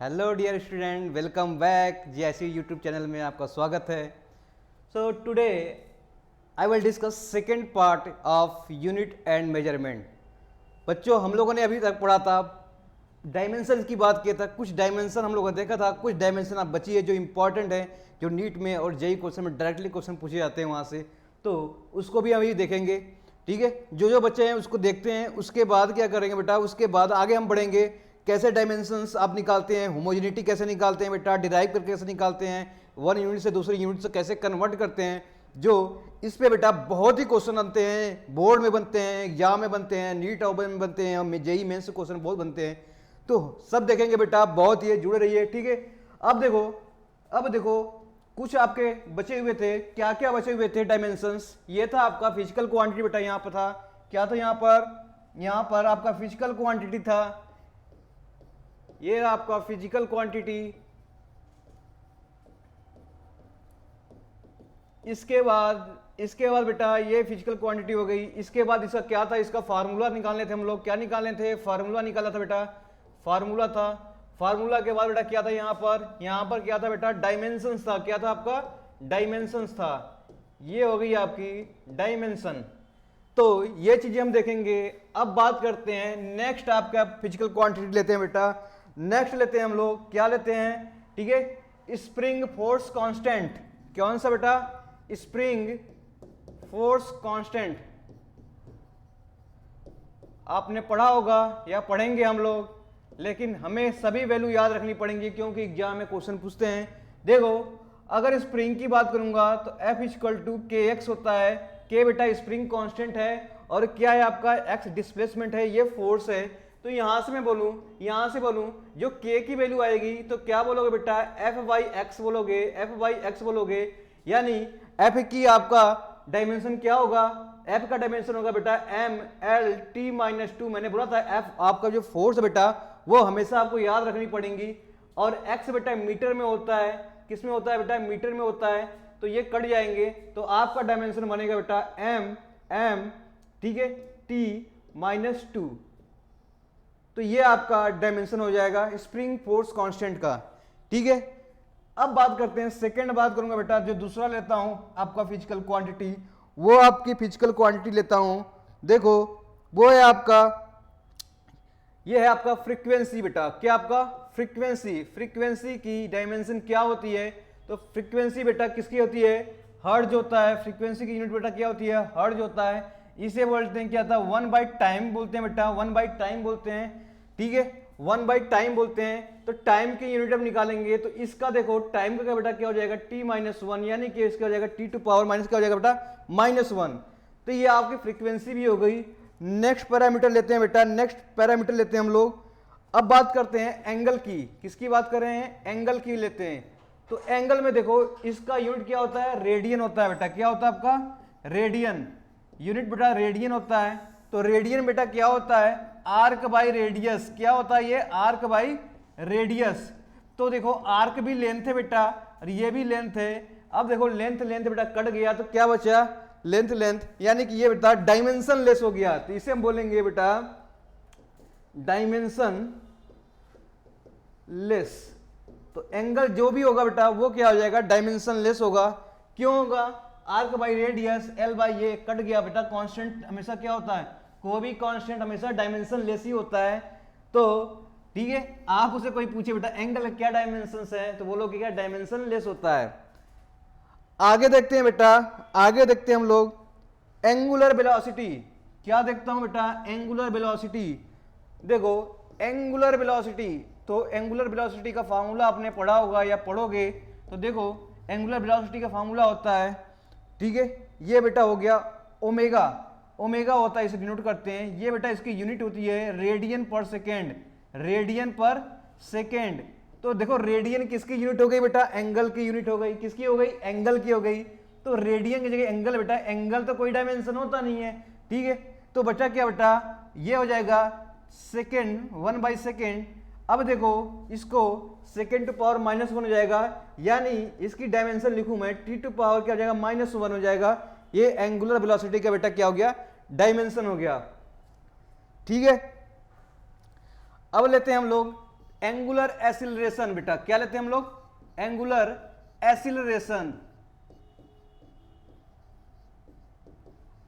Hello dear student, welcome back GIC YouTube channel में आपका स्वागत है। So today I will discuss second part of unit and measurement. बच्चों, हम लोगों ने अभी तक पढ़ा था, डायमेंशन की बात किया था, कुछ डायमेंशन हम लोगों ने देखा था, कुछ डायमेंशन अब बची है जो इंपॉर्टेंट है, जो नीट में और जेई क्वेश्चन में डायरेक्टली क्वेश्चन पूछे जाते हैं वहाँ से, तो उसको भी अभी देखेंगे। ठीक है, जो बच्चे हैं उसको देखते हैं, उसके बाद क्या करेंगे बेटा, उसके बाद आगे हम बढ़ेंगे कैसे डायमेंशंस आप निकालते हैं, होमोजेनिटी कैसे निकालते हैं बेटा, डिराइव करके कैसे निकालते हैं, वन यूनिट से दूसरे यूनिट से कैसे कन्वर्ट करते हैं, जो इस पे बेटा बहुत ही क्वेश्चन बनते हैं, बोर्ड में बनते हैं, एग्जाम में बनते हैं, नीट में बनते हैं और जेई मेंस से क्वेश्चन बहुत बनते हैं। तो सब देखेंगे बेटा, बहुत ही जुड़े रहिए। ठीक है, अब देखो कुछ आपके बचे हुए थे, क्या क्या बचे हुए थे डायमेंशंस। ये था आपका फिजिकल क्वांटिटी बेटा, यहाँ पर था, क्या था यहाँ पर आपका फिजिकल क्वांटिटी था, ये आपका फिजिकल क्वांटिटी। इसके बाद बेटा ये फिजिकल क्वांटिटी हो गई। इसके बाद इसका क्या था, इसका फार्मूला निकालने थे हम लोग, क्या निकालने थे, फार्मूला निकाला था बेटा, फार्मूला था। फार्मूला के बाद बेटा क्या था, यहाँ पर क्या था बेटा, डायमेंशंस था, क्या था आपका, डायमेंशंस था। ये हो गई आपकी डायमेंशन। तो ये चीजें हम देखेंगे। अब बात करते हैं नेक्स्ट, आपका फिजिकल क्वांटिटी लेते हैं बेटा, नेक्स्ट लेते हैं हम लोग, क्या लेते हैं, ठीक है, स्प्रिंग फोर्स कांस्टेंट। कौन सा बेटा, स्प्रिंग फोर्स कांस्टेंट। आपने पढ़ा होगा या पढ़ेंगे हम लोग, लेकिन हमें सभी वैल्यू याद रखनी पड़ेंगी क्योंकि एग्जाम में क्वेश्चन पूछते हैं। देखो, अगर स्प्रिंग की बात करूंगा तो F इक्वल टू के एक्स होता है। के बेटा स्प्रिंग कांस्टेंट है और क्या है आपका, एक्स डिस्प्लेसमेंट है, ये फोर्स है। तो यहां से मैं बोलूं, जो के की वैल्यू आएगी तो क्या बोलोगे बेटा, एफ बाई एक्स बोलोगे, यानी एफ की आपका डायमेंशन क्या होगा, एफ का डायमेंशन होगा बेटा एम एल टी माइनस 2। मैंने बोला था एफ आपका जो फोर्स है बेटा वो हमेशा आपको याद रखनी पड़ेगी। और एक्स बेटा मीटर में होता है, किस में होता है बेटा, मीटर में होता है। तो ये कट जाएंगे तो आपका डायमेंशन बनेगा बेटा एम, ठीक है, टी माइनस 2। तो ये आपका डायमेंशन हो जाएगा स्प्रिंग फोर्स कांस्टेंट का। ठीक है, अब बात करते हैं, सेकंड बात करूंगा बेटा, जो दूसरा लेता हूं आपका फिजिकल क्वांटिटी, वो आपकी फिजिकल क्वांटिटी लेता हूं। देखो, वो है आपका, ये है आपका फ्रीक्वेंसी बेटा, क्या आपका फ्रीक्वेंसी की डायमेंशन क्या होती है, तो फ्रीक्वेंसी बेटा किसकी होती है, हर्ट्ज होता है। फ्रीक्वेंसी की यूनिट बेटा क्या होती है, हर्ट्ज होता है। इसे बोलते हैं क्या था, 1/टाइम बोलते हैं बेटा, 1/टाइम बोलते हैं। ठीक है, 1/टाइम बोलते हैं। तो टाइम की यूनिट हम निकालेंगे तो इसका देखो टाइम का बेटा क्या हो जाएगा, t-1, यानी कि इसका हो जाएगा t टू पावर माइनस क्या हो जाएगा बेटा, -1। तो ये आपकी फ्रीक्वेंसी भी हो गई। नेक्स्ट पैरामीटर लेते हैं बेटा, नेक्स्ट पैरामीटर लेते हैं हम लोग। अब बात करते हैं एंगल की, किसकी बात कर रहे हैं, एंगल की लेते हैं। तो एंगल में देखो इसका यूनिट क्या होता है, रेडियन होता है बेटा, क्या होता है आपका, रेडियन। यूनिट बेटा रेडियन होता है। तो रेडियन बेटा क्या होता है, आर्क बाई रेडियस। क्या होता है ये, आर्क बाई रेडियस। तो देखो आर्क भी लेंथ है बेटा और ये भी लेंथ है। अब देखो लेंथ बेटा कट गया तो क्या बचा, लेंथ, यानी कि ये बेटा डायमेंशन लेस हो गया। तो इसे हम बोलेंगे बेटा डायमेंशन लेस। तो एंगल जो भी होगा बेटा वो क्या हो जाएगा, डायमेंशन लेस होगा। क्यों होगा, arc by radius, L by ये कट गया बेटा। कांस्टेंट हमेशा क्या होता है, कोई भी कांस्टेंट हमेशा डायमेंशन लेस ही होता है। तो ठीक है, आप उसे कोई पूछे बेटा एंगल क्या डायमेंशन है, तो बोलो कि क्या डायमेंशन लेस होता है। आगे देखते हैं बेटा, आगे देखते हैं हम लोग एंगुलर वेलोसिटी। क्या देखता हूं बेटा, एंगुलर वेलोसिटी। देखो एंगुलर वेलोसिटी, तो एंगुलर वेलोसिटी का फार्मूला आपने पढ़ा होगा या पढ़ोगे। तो देखो एंगुलर वेलोसिटी का फार्मूला होता है, ठीक है, ये बेटा हो गया ओमेगा होता है, इसे डिनोट करते हैं। ये बेटा इसकी यूनिट होती है रेडियन पर सेकेंड। तो देखो रेडियन किसकी यूनिट हो गई बेटा, एंगल की यूनिट हो गई, किसकी हो गई, एंगल की हो गई। तो रेडियन की जगह एंगल बेटा, एंगल तो कोई डायमेंशन होता नहीं है। ठीक है, तो बचा क्या बेटा, ये हो जाएगा सेकेंड, 1/सेकेंड। अब देखो इसको सेकेंड टू पावर -1 हो जाएगा, यानी इसकी डायमेंशन लिखूं मैं, t टू पावर क्या हो जाएगा, -1 हो जाएगा। ये एंगुलर वेलोसिटी का बेटा क्या हो गया, डायमेंशन हो गया। ठीक है, अब लेते हैं हम लोग एंगुलर एसिलरेशन बेटा क्या लेते हैं हम लोग, एंगुलर एसिलरेशन।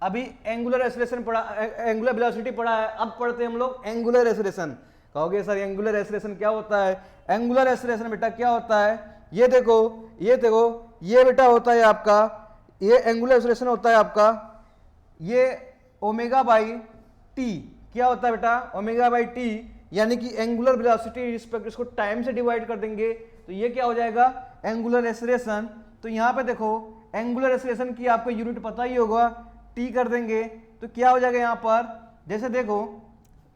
अभी एंगुलर एसिलेशन पढ़ा, एंगुलर वेलोसिटी पढ़ा है, अब पढ़ते हैं हम लोग एंगुलर एसिलेशन। कहोगे सर एंगुलर एसिलेशन क्या होता है? एंगुलर एसिलेशन बेटा क्या होता है, ये देखो ये देखो, ये बेटा होता है आपका, ये एंगुलर एसिलेशन होता है आपका, ये ओमेगा बाई टी क्या होता है बेटा, ओमेगा बाई टी, यानी कि एंगुलर वेलोसिटी रिस्पेक्ट, इसको टाइम से डिवाइड कर देंगे तो ये क्या हो जाएगा, एंगुलर एसिलेशन। तो यहाँ पे देखो एंगुलर एसिलेशन की आपको यूनिट पता ही होगा, टी कर देंगे तो क्या हो जाएगा यहाँ पर, जैसे देखो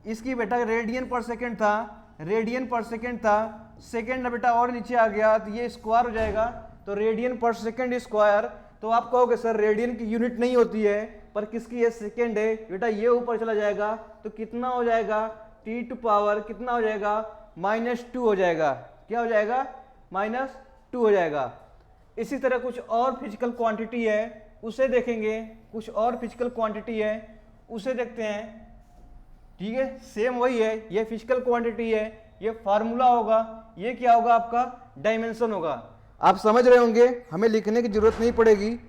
इसकी बेटा रेडियन पर सेकेंड था, रेडियन पर सेकेंड था, सेकेंड बेटा और नीचे आ गया तो ये स्क्वायर हो जाएगा, तो रेडियन पर सेकेंड स्क्वायर। तो आप कहोगे सर रेडियन की यूनिट नहीं होती है, पर किसकी है, सेकेंड है बेटा, ये ऊपर चला जाएगा तो कितना हो जाएगा, टी टू पावर कितना हो जाएगा, -2 हो जाएगा, क्या हो जाएगा, -2 हो जाएगा। इसी तरह कुछ और फिजिकल क्वांटिटी है उसे देखेंगे, कुछ और फिजिकल क्वांटिटी है उसे देखते हैं, ठीक है, सेम वही है, ये फिजिकल क्वांटिटी है, ये फार्मूला होगा, ये क्या होगा आपका, डायमेंशन होगा। आप समझ रहे होंगे, हमें लिखने की जरूरत नहीं पड़ेगी।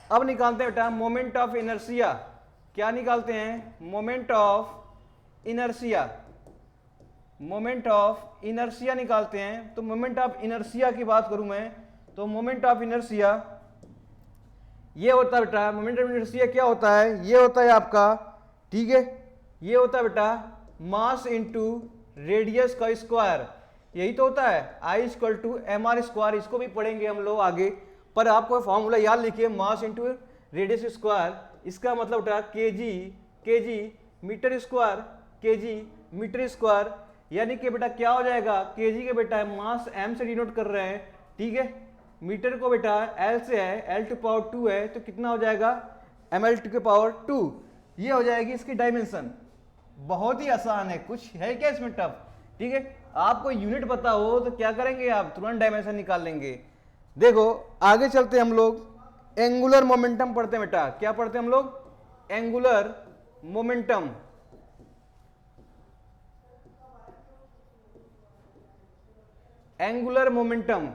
अब निकालते हैं बेटा मोमेंट ऑफ इनर्शिया, क्या निकालते हैं, moment of inertia, moment of inertia निकालते हैं। तो मोमेंट ऑफ इनर्शिया की बात करूं मैं, तो मोमेंट ऑफ इनर्शिया ये होता है बेटा, मोमेंट ऑफ इनर्शिया क्या होता है, ये होता है आपका, ठीक है, ये होता है बेटा मास इनटू रेडियस का स्क्वायर, यही तो होता है, I = mr स्क्वायर। इसको भी पढ़ेंगे हम लोग आगे, पर आपको फॉर्मूला याद लिखिए, मास इनटू रेडियस स्क्वायर, इसका मतलब बेटा KG metre square, KG metre square, यानी कि बेटा क्या हो जाएगा, केजी के बेटा मास m से डिनोट कर रहे हैं, ठीक है, मीटर को बेटा L से है, L⁻²2 है, तो कितना हो जाएगा, ml²2, ये हो जाएगी इसकी डायमेंशन। बहुत ही आसान है, कुछ है क्या इसमें टफ, ठीक है, आपको यूनिट पता हो तो क्या करेंगे आप, तुरंत डायमेंशन निकाल लेंगे। देखो आगे चलते हम लोग एंगुलर मोमेंटम पढ़ते हैं बेटा, क्या पढ़ते हैं हम लोग, angular momentum. Angular momentum,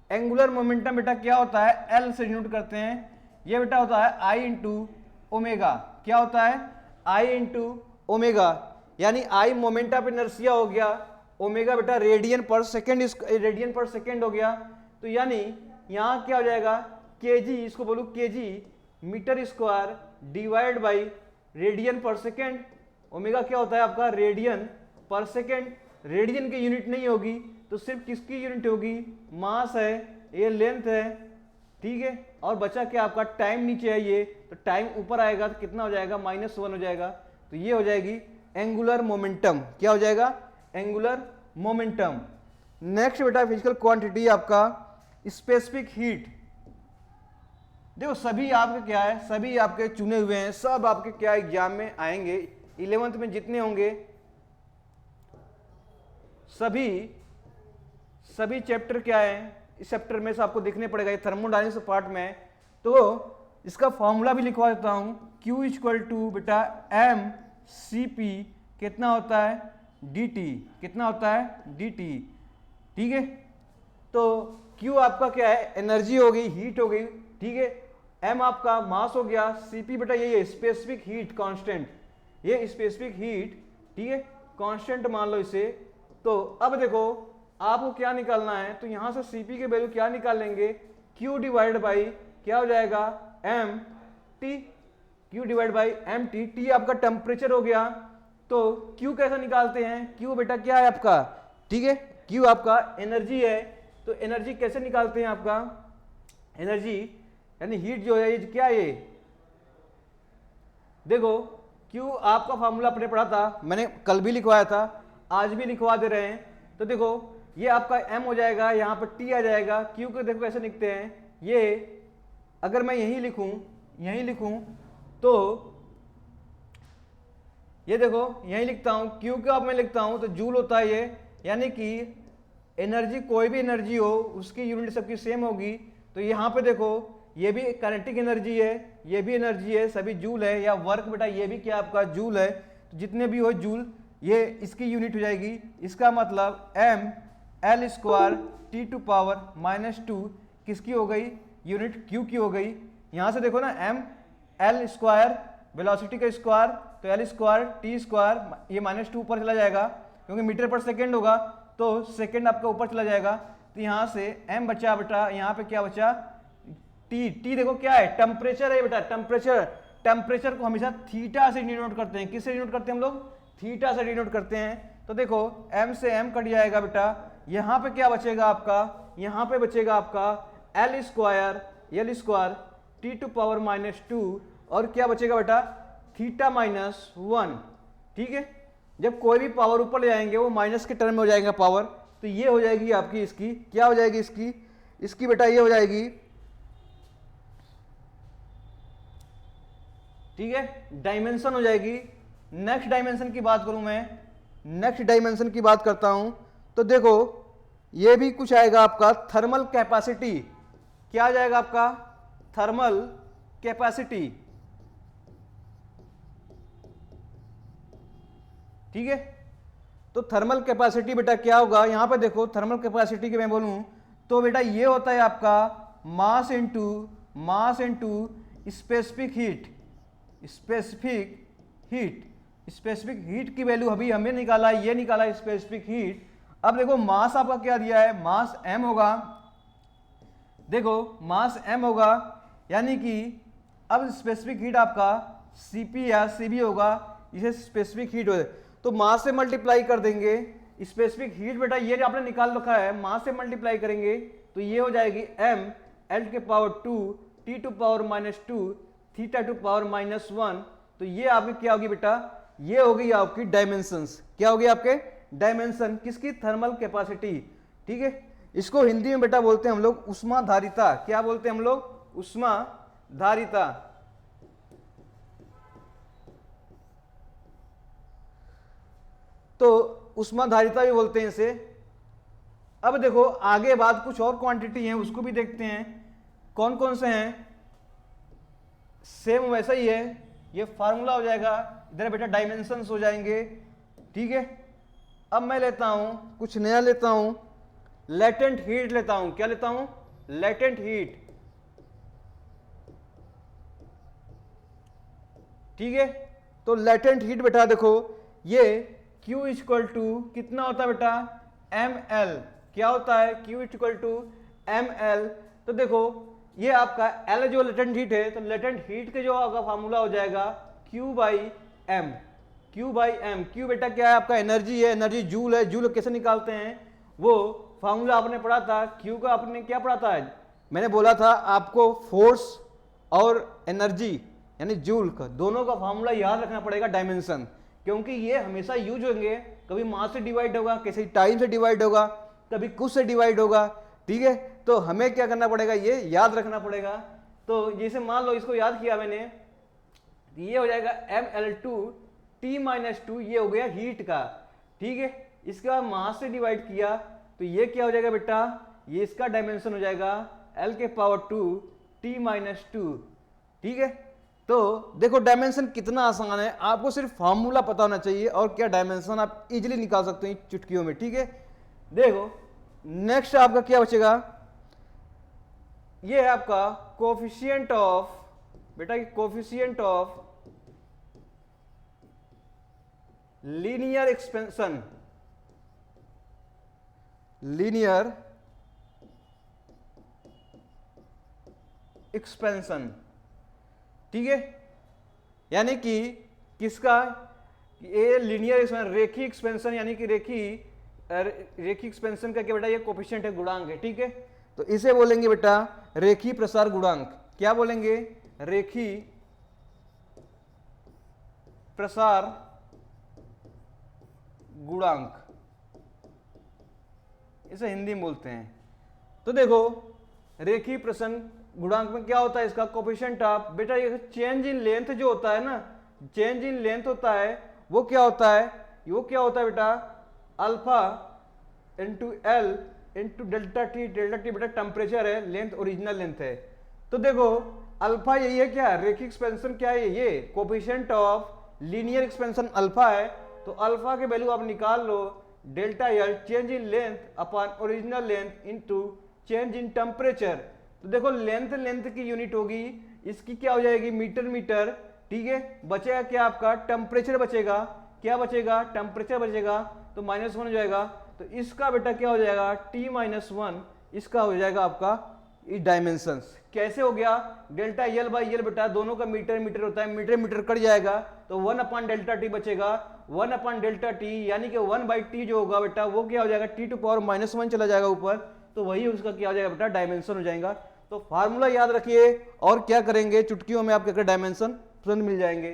angular momentum बेटा क्या होता है, एल से डिनोट करते हैं, ये बेटा होता है आई इंटू ओमेगा, क्या होता है, आई इंटू ओमेगा, यानी आई मोमेंट ऑफ इनर्शिया हो गया, ओमेगा बेटा radian per second, radian per second हो गया, तो यानी यहाँ क्या हो जाएगा, केजी, इसको बोलूँ KG metre square divide by radian per second. Omega क्या होता है आपका, रेडियन पर सेकेंड, रेडियन की यूनिट नहीं होगी तो सिर्फ किसकी यूनिट होगी, मास है, ये लेंथ है, ठीक है, और बचा क्या आपका, टाइम नीचे है ये, तो टाइम ऊपर आएगा तो कितना हो जाएगा, -1 हो जाएगा, तो ये हो जाएगी एंगुलर मोमेंटम, क्या हो जाएगा, एंगुलर मोमेंटम। नेक्स्ट बेटा फिजिकल क्वांटिटी आपका स्पेसिफिक हीट। देखो सभी आपके क्या है, सभी आपके चुने हुए हैं, सब आपके क्या एग्जाम में आएंगे, 11th में जितने होंगे सभी चैप्टर क्या है, इस चैप्टर में से आपको देखने पड़ेगा, ये थर्मोडायनेमिक्स पार्ट में है, तो इसका फॉर्मूला भी लिखवा देता हूं, Q = बेटा mCp कितना होता है, dt, कितना होता है, dt, ठीक है, तो Q आपका क्या है, एनर्जी हो गई, हीट हो गई, ठीक है, m आपका मास हो गया, Cp बेटा ये स्पेसिफिक हीट कांस्टेंट, ये स्पेसिफिक हीट, ठीक है, कांस्टेंट मान लो इसे। तो अब देखो आपको क्या निकालना है, तो यहां से Cp के वैल्यू क्या निकाल लेंगे, Q डिवाइड बाई क्या हो जाएगा, mt, Q divide by mt, T आपका टेम्परेचर हो गया, तो Q कैसे निकालते हैं, Q बेटा क्या है आपका, ठीक है, Q आपका एनर्जी है, तो एनर्जी कैसे निकालते हैं आपका, एनर्जी यानी हीट जो है ये क्या है, ये देखो Q आपका फॉर्मूला आपने पढ़ा था, मैंने कल भी लिखवाया था, आज भी लिखवा दे रहे हैं, तो देखो ये आपका m हो जाएगा, यहाँ पर T आ जाएगा, Q को देखो कैसे लिखते हैं, ये अगर मैं यही लिखूं तो ये देखो यही लिखता हूं, Q को अब मैं लिखता हूं तो जूल होता है ये, यानी कि एनर्जी कोई भी एनर्जी हो उसकी यूनिट सबकी सेम होगी, तो यहाँ पे देखो ये भी काइनेटिक एनर्जी है, ये भी एनर्जी है, सभी जूल है, या वर्क बेटा ये भी क्या आपका जूल है, तो जितने भी हो जूल, ये इसकी यूनिट हो जाएगी। इसका मतलब m l square T to power -2 किसकी हो गई, यूनिट q की हो गई। यहां से देखो ना m l स्क्वायर वेलोसिटी का स्क्वायर, तो l स्क्वायर टी स्क्वायर, ये -2 ऊपर चला जाएगा क्योंकि मीटर पर सेकेंड होगा, तो सेकेंड आपका ऊपर चला जाएगा। तो यहाँ से m बचा बेटा, यहाँ पे क्या बचा t देखो क्या है, टेम्परेचर है बेटा, टेम्परेचर को हमेशा थीटा से डिनोट करते हैं। किससे डिनोट करते हैं हम लोग, थीटा से डिनोट करते हैं। तो देखो m से m कट जाएगा बेटा, यहाँ पे क्या बचेगा आपका, यहाँ पे बचेगा आपका l square T to power -2 और क्या बचेगा बेटा थीटा -1। ठीक है, जब कोई भी पावर ऊपर ले जाएंगे वो माइनस के टर्म में हो जाएगा पावर, तो ये हो जाएगी आपकी इसकी, क्या हो जाएगी इसकी बेटा ये हो जाएगी, ठीक है, डायमेंशन हो जाएगी। नेक्स्ट डायमेंशन की बात करूं मैं, नेक्स्ट डायमेंशन की बात करता हूं, तो देखो ये भी कुछ आएगा आपका थर्मल कैपेसिटी। क्या आ जाएगा आपका थर्मल कैपेसिटी, ठीक है। तो थर्मल कैपेसिटी बेटा क्या होगा, यहां पे देखो थर्मल कैपेसिटी के मैं बोलूं तो बेटा ये होता है आपका मास इनटू स्पेसिफिक हीट की वैल्यू अभी हमने निकाला, ये निकाला स्पेसिफिक हीट। अब देखो मास आपका क्या दिया है, मास m होगा, देखो मास m होगा, यानी कि अब स्पेसिफिक हीट आपका Cp या Cv होगा, इसे स्पेसिफिक हीट हो, तो मास से मल्टीप्लाई कर देंगे स्पेसिफिक हीट बेटा, ये आपने निकाल रखा है, मास से मल्टीप्लाई करेंगे तो ये हो जाएगी m l के power 2 t to power -2 theta to power -1। तो ये आपकी क्या होगी बेटा, ये होगी आपकी डायमेंशंस। क्या होगी आपके डायमेंशन किसकी, थर्मल कैपेसिटी। ठीक है, इसको हिंदी में बेटा बोलते हैं हम लोग उष्माधारिता। क्या बोलते हैं हम लोग, उष्माधारिता। तो उष्माधारिता भी बोलते हैं इसे। अब देखो आगे बात कुछ और क्वांटिटी है उसको भी देखते हैं, कौन कौन से हैं। सेम वैसा ही है, ये फार्मूला हो जाएगा, इधर बेटा डायमेंशंस हो जाएंगे। ठीक है, अब मैं लेता हूं कुछ नया, लेता हूं लेटेंट हीट लेता हूं। क्या लेता हूं, लेटेंट हीट। ठीक है, तो लेटेंट हीट बेटा देखो ये Q इक्वल टू कितना होता है बेटा, ml। क्या होता है, Q इक्वल टू ml। तो देखो ये आपका L जो लेटेंट हीट है, तो लेटेंट हीट के जो आपका फार्मूला हो जाएगा Q बाई m। Q बेटा क्या है आपका एनर्जी है, एनर्जी जूल है। जूल कैसे निकालते हैं, वो फार्मूला आपने पढ़ा था। Q का आपने क्या पढ़ा था, मैंने बोला था आपको फोर्स और एनर्जी यानी जूल का दोनों का फार्मूला याद रखना पड़ेगा, डायमेंशन, क्योंकि ये हमेशा यूज होंगे। कभी मास से डिवाइड होगा, किसी टाइम से डिवाइड होगा, कभी कुछ से डिवाइड होगा। ठीक है, तो हमें क्या करना पड़ेगा, ये याद रखना पड़ेगा। तो जैसे मान लो इसको याद किया मैंने, ये हो जाएगा ml2 t-2, ये हो गया हीट का। ठीक है, इसके बाद मास से डिवाइड किया तो ये क्या हो जाएगा बेटा, ये इसका डायमेंशन हो जाएगा l के पावर 2 t-2। ठीक है, तो देखो डायमेंशन कितना आसान है, आपको सिर्फ फार्मूला पता होना चाहिए और क्या डायमेंशन आप इजीली निकाल सकते हैं चुटकियों में। ठीक है, देखो नेक्स्ट आपका क्या बचेगा, ये है आपका कोफिशिएंट ऑफ, बेटा ये coefficient of linear expansion, linear expansion. ठीक है, यानी कि किसका, ये लीनियर एक्सपेंशन, रेखी एक्सपेंशन, यानी कि रेखी एक्सपेंशन का क्या बेटा, ये कोफिशिएंट है, गुणांक है। ठीक है, तो इसे बोलेंगे बेटा रेखी प्रसार गुणांक। क्या बोलेंगे, रेखी प्रसार गुणांक, इसे हिंदी में बोलते हैं। तो देखो रेखी प्रसन्न गुणांक में क्या होता है, इसका कोफिशिएंट ऑफ, बेटा ये चेंज इन लेंथ जो होता है ना, चेंज इन लेंथ होता है, वो क्या होता है, वो क्या होता है बेटा, alpha into L into delta T. Delta T बेटा टेम्परेचर है, लेंथ ओरिजिनल लेंथ है। तो देखो अल्फा यही है, क्या रेखी एक्सपेंशन क्या है, ये coefficient of linear expansion alpha है, तो अल्फा के वैल्यू आप निकाल लो, delta L change in length upon original length into change in temperature. तो देखो लेंथ की यूनिट होगी, इसकी क्या हो जाएगी मीटर मीटर, ठीक है। बचेगा क्या आपका टेम्परेचर बचेगा, क्या बचेगा टेम्परेचर बचेगा, तो -1 हो जाएगा। तो इसका बेटा क्या हो जाएगा T-1, इसका हो जाएगा आपका इस डायमेंशंस। कैसे हो गया, डेल्टा एल बाई एल बेटा दोनों का मीटर मीटर होता है, मीटर मीटर कट जाएगा तो 1 अपॉन डेल्टा टी बचेगा, 1 अपॉन डेल्टा टी यानी कि 1/t जो होगा बेटा वो क्या हो जाएगा T⁻⁻1 चला जाएगा ऊपर, तो वही उसका क्या हो जाएगा बेटा डायमेंशन हो जाएगा। तो फार्मूला याद रखिए और क्या करेंगे चुटकियों में आपके डायमेंशन तुरंत मिल जाएंगे।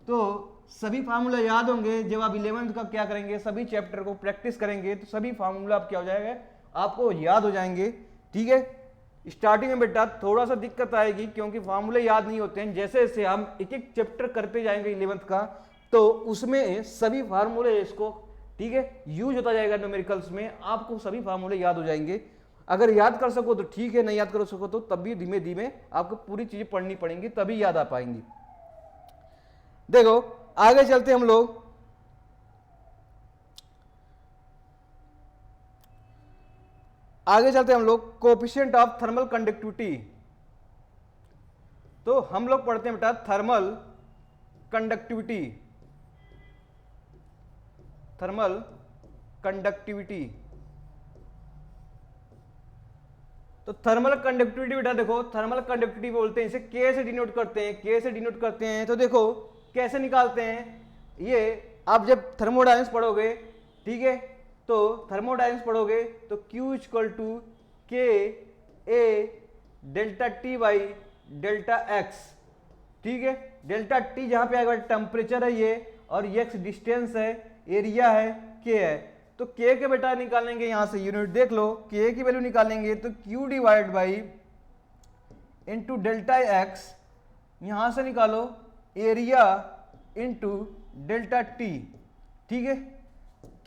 तो सभी फार्मूला याद होंगे जब आप 11th का क्या करेंगे, सभी चैप्टर को प्रैक्टिस करेंगे तो सभी फार्मूला आप क्या हो जाएगा आपको याद हो जाएंगे, ठीक है। स्टार्टिंग में बेटा थोड़ा सा दिक्कत आएगी क्योंकि फार्मूले याद नहीं होते हैं, जैसे जैसे हम एक एक चैप्टर करते जाएंगे 11th का तो उसमें सभी फार्मूले इसको, ठीक है, यूज होता जाएगा न्यूमेरिकल्स में, आपको सभी फार्मूले याद हो जाएंगे। अगर याद कर सको तो ठीक है, नहीं याद कर सको तो तब भी धीमे धीमे आपको पूरी चीजें पढ़नी पड़ेंगी तभी याद आ पाएंगी। देखो आगे चलते हम लोग, कोएफिशिएंट ऑफ थर्मल कंडक्टिविटी। तो हम लोग पढ़ते हैं बेटा थर्मल कंडक्टिविटी, तो थर्मल कंडक्टिविटी बेटा देखो, थर्मल कंडक्टिविटी बोलते हैं, इसे के से डिनोट करते हैं, तो देखो कैसे निकालते हैं ये, आप जब थर्मोडायनेमिक्स पढ़ोगे, ठीक है, तो थर्मोडायनेमिक्स पढ़ोगे तो Q equal to K A delta T by delta X, ठीक है। डेल्टा टी जहां पे आएगा टेम्परेचर है ये, और एक्स डिस्टेंस है, एरिया है, के है। तो के के बेटा निकालेंगे यहां से यूनिट देख लो, के की वैल्यू निकालेंगे तो Q divide by into delta x, यहां से निकालो एरिया इंटू डेल्टा टी, ठीक है।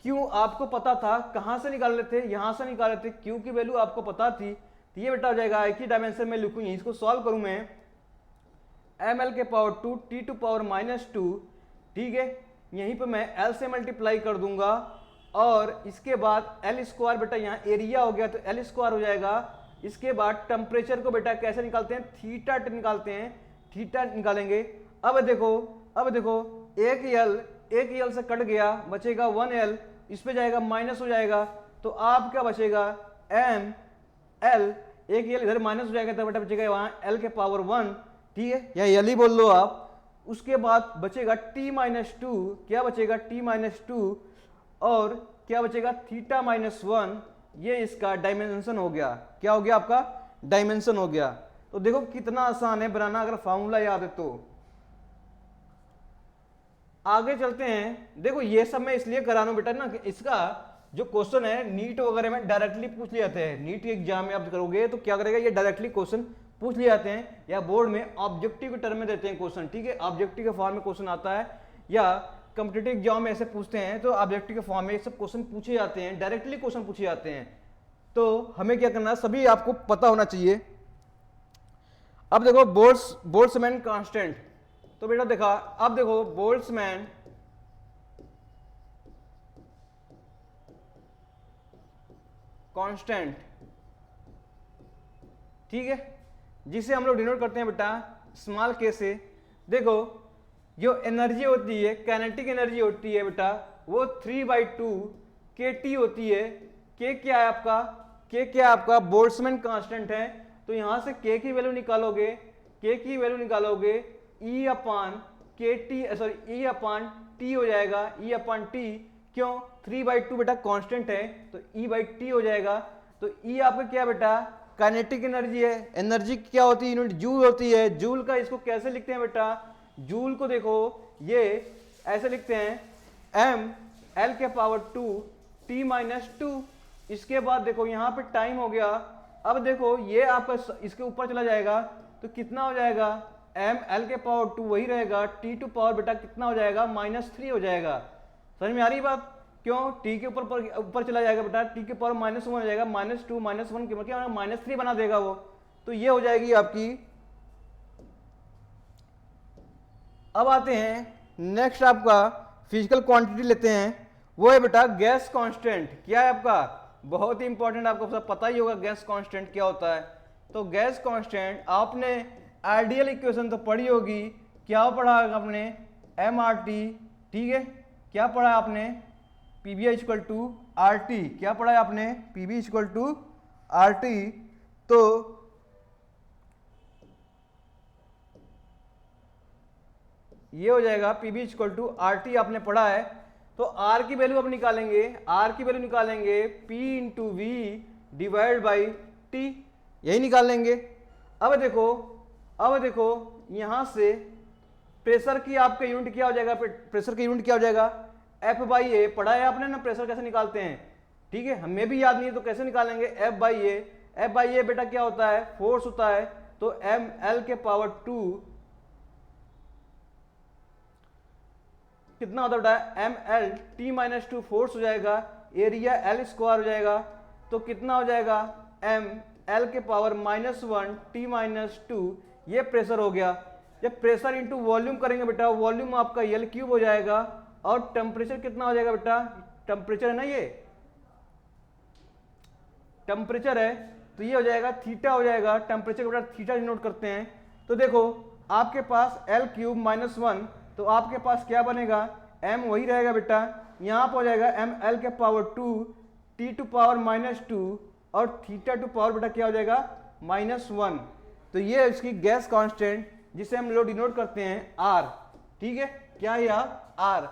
क्यों आपको पता था, कहां से निकाल लेते, यहां से निकाल लेते, क्यू की वैल्यू आपको पता थी, तो ये बेटा हो जाएगा एक ही डायमेंशन में लिखूं, इसको सॉल्व करूं मैं, ml के पावर 2 T⁻⁻2, ठीक है, यहीं पे मैं L से मल्टीप्लाई कर दूंगा और इसके बाद L स्क्वायर बेटा यहाँ एरिया हो गया तो L स्क्वायर हो जाएगा। इसके बाद टेम्परेचर को बेटा कैसे निकालते हैं, थीटा निकालते हैं, थीटा निकालेंगे। अब देखो एक L से कट गया, बचेगा 1L, इस पे जाएगा माइनस हो जाएगा, तो आप क्या बचेगा M L, एक L इधर माइनस हो जाएगा तो बेटा बचेगा वहां L के पावर 1, ठीक है, या L ही बोल लो आप। उसके बाद बचेगा T-2, क्या बचेगा T-2, और क्या बचेगा θ-1, ये इसका डायमेंशन हो गया, क्या हो गया आपका डायमेंशन हो गया। तो देखो कितना आसान है बनाना अगर फॉर्मूला याद है तो। आगे चलते हैं, देखो ये सब मैं इसलिए करा रहा हूं बेटा ना कि इसका जो क्वेश्चन है नीट वगैरह में डायरेक्टली पूछ लिए जाते हैं, नीट के एग्जाम में आप करोगे तो क्या करेगा ये डायरेक्टली क्वेश्चन पूछ लिए जाते हैं, या बोर्ड में ऑब्जेक्टिव के टर्म में देते हैं क्वेश्चन, ठीक है, ऑब्जेक्टिव के फॉर्म में क्वेश्चन आता है, या कॉम्पिटिटिव एग्जाम में ऐसे पूछते हैं तो ऑब्जेक्टिव के फॉर्म में ये सब क्वेश्चन पूछे जाते हैं, डायरेक्टली क्वेश्चन पूछे जाते हैं। तो हमें क्या करना है, सभी आपको पता होना चाहिए। अब देखो बोल्ट्जमैन कांस्टेंट, तो बेटा देखा, अब देखो बोल्ट्जमैन कांस्टेंट, ठीक है, जिसे हम लोग डिनोट करते हैं बेटा स्मॉल के से। देखो जो एनर्जी होती है, काइनेटिक एनर्जी होती है बेटा, वो 3/2 kT होती है। के क्या है आपका, के क्या है आपका बोल्ट्जमैन कांस्टेंट है, तो यहां से के की वैल्यू निकालोगे, के की वैल्यू निकालोगे E अपान टी हो जाएगा, E अपान टी, क्यों 3/2 बेटा कांस्टेंट है तो E/T हो जाएगा। तो E आपका क्या बेटा काइनेटिक एनर्जी है, एनर्जी क्या होती है यूनिट जूल होती है, जूल का इसको कैसे लिखते हैं बेटा, जूल को देखो ये ऐसे लिखते हैं m L के पावर 2 T-2। इसके बाद देखो यहाँ पे टाइम हो गया, अब देखो ये आपका इसके ऊपर चला जाएगा तो कितना हो जाएगा m L के पावर 2 वही रहेगा, T टू पावर बेटा कितना हो जाएगा -3 हो जाएगा। समझ में आ रही बात, क्यों t के ऊपर चला जाएगा बेटा, t के पावर -1 हो जाएगा, -2 -1 के क्या -3 बना देगा वो, तो ये हो जाएगी आपकी। अब आते हैं नेक्स्ट आपका फिजिकल क्वांटिटी लेते हैं, वो है बेटा गैस कांस्टेंट। क्या है आपका, बहुत ही इंपॉर्टेंट, आपको सब पता ही होगा गैस कांस्टेंट क्या होता है। तो गैस कांस्टेंट आपने आइडियल इक्वेशन तो पढ़ी होगी, क्या पढ़ा आपने, एम आर टी, ठीक है। क्या पढ़ा आपने, P B equal to R T, क्या पढ़ा है आपने, P B equal to R T. तो ये हो जाएगा P B equal to R T, आपने पढ़ा है। तो आर की वैल्यू अब निकालेंगे, आर की वैल्यू निकालेंगे P into V divide by T, यही निकाल लेंगे। अब देखो यहां से प्रेशर की आपका यूनिट क्या हो जाएगा, प्रेशर की यूनिट क्या हो जाएगा, एफ बाई ए, पढ़ा है आपने ना प्रेशर कैसे निकालते हैं, ठीक है। हमें भी याद नहीं है तो कैसे निकालेंगे, F by A. F by A बेटा क्या होता है, फोर्स होता है। तो एम एल के पावर 2 कितना होता है बेटा, M L T minus 2 force हो जाएगा, एरिया एल स्क्वायर हो जाएगा। तो कितना हो जाएगा, एम एल के पावर -1 टी माइनस 2, ये प्रेशर हो गया। जब प्रेशर इंटू वॉल्यूम करेंगे बेटा, वॉल्यूम आपका एल क्यूब हो जाएगा। और टेम्परेचर कितना हो जाएगा बेटा, टेम्परेचर है ना, ये टेम्परेचर है, तो ये हो जाएगा थीटा हो जाएगा। टेम्परेचर बेटा थीटा डिनोट करते हैं। तो देखो आपके पास एल क्यूब -1, तो आपके पास क्या बनेगा, m वही रहेगा बेटा, यहाँ पर हो जाएगा एम एल के पावर 2 टी टू पावर -2 और थीटा टू पावर बेटा क्या हो जाएगा -1। तो ये इसकी गैस कांस्टेंट जिसे हम लोग डिनोट करते हैं r, ठीक है। क्या है r,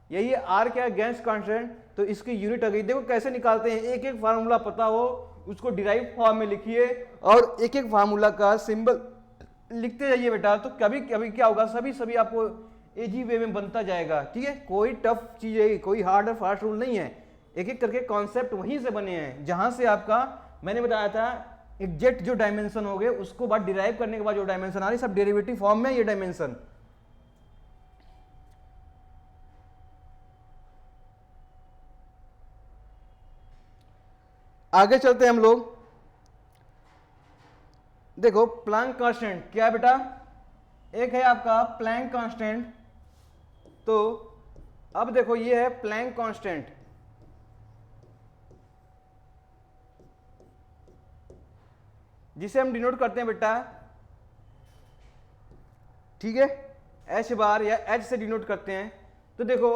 यही r क्या है, गैस कांस्टेंट। तो इसकी यूनिट आ गई। देखो कैसे निकालते हैं, एक एक फार्मूला पता हो उसको डिराइव फॉर्म में लिखिए और एक एक फार्मूला का सिंबल लिखते जाइए बेटा। तो कभी कभी क्या होगा, सभी आपको इजी वे में बनता जाएगा, ठीक है। कोई टफ चीज है, कोई हार्ड और फास्ट रूल नहीं है, एक एक करके कॉन्सेप्ट वहीं से बने हैं जहां से आपका मैंने बताया था एग्जैक्ट जो डायमेंशन हो गए उसको बाद डिराइव करने के बाद जो डायमेंशन आ रही सब डेरिवेटिव फॉर्म में ये डायमेंशन। आगे चलते हैं हम लोग। देखो प्लैंक कांस्टेंट क्या है बेटा, एक है आपका प्लैंक कांस्टेंट। तो अब देखो ये है प्लैंक कांस्टेंट, जिसे हम डिनोट करते हैं बेटा, ठीक है, एच बार या एच से डिनोट करते हैं। तो देखो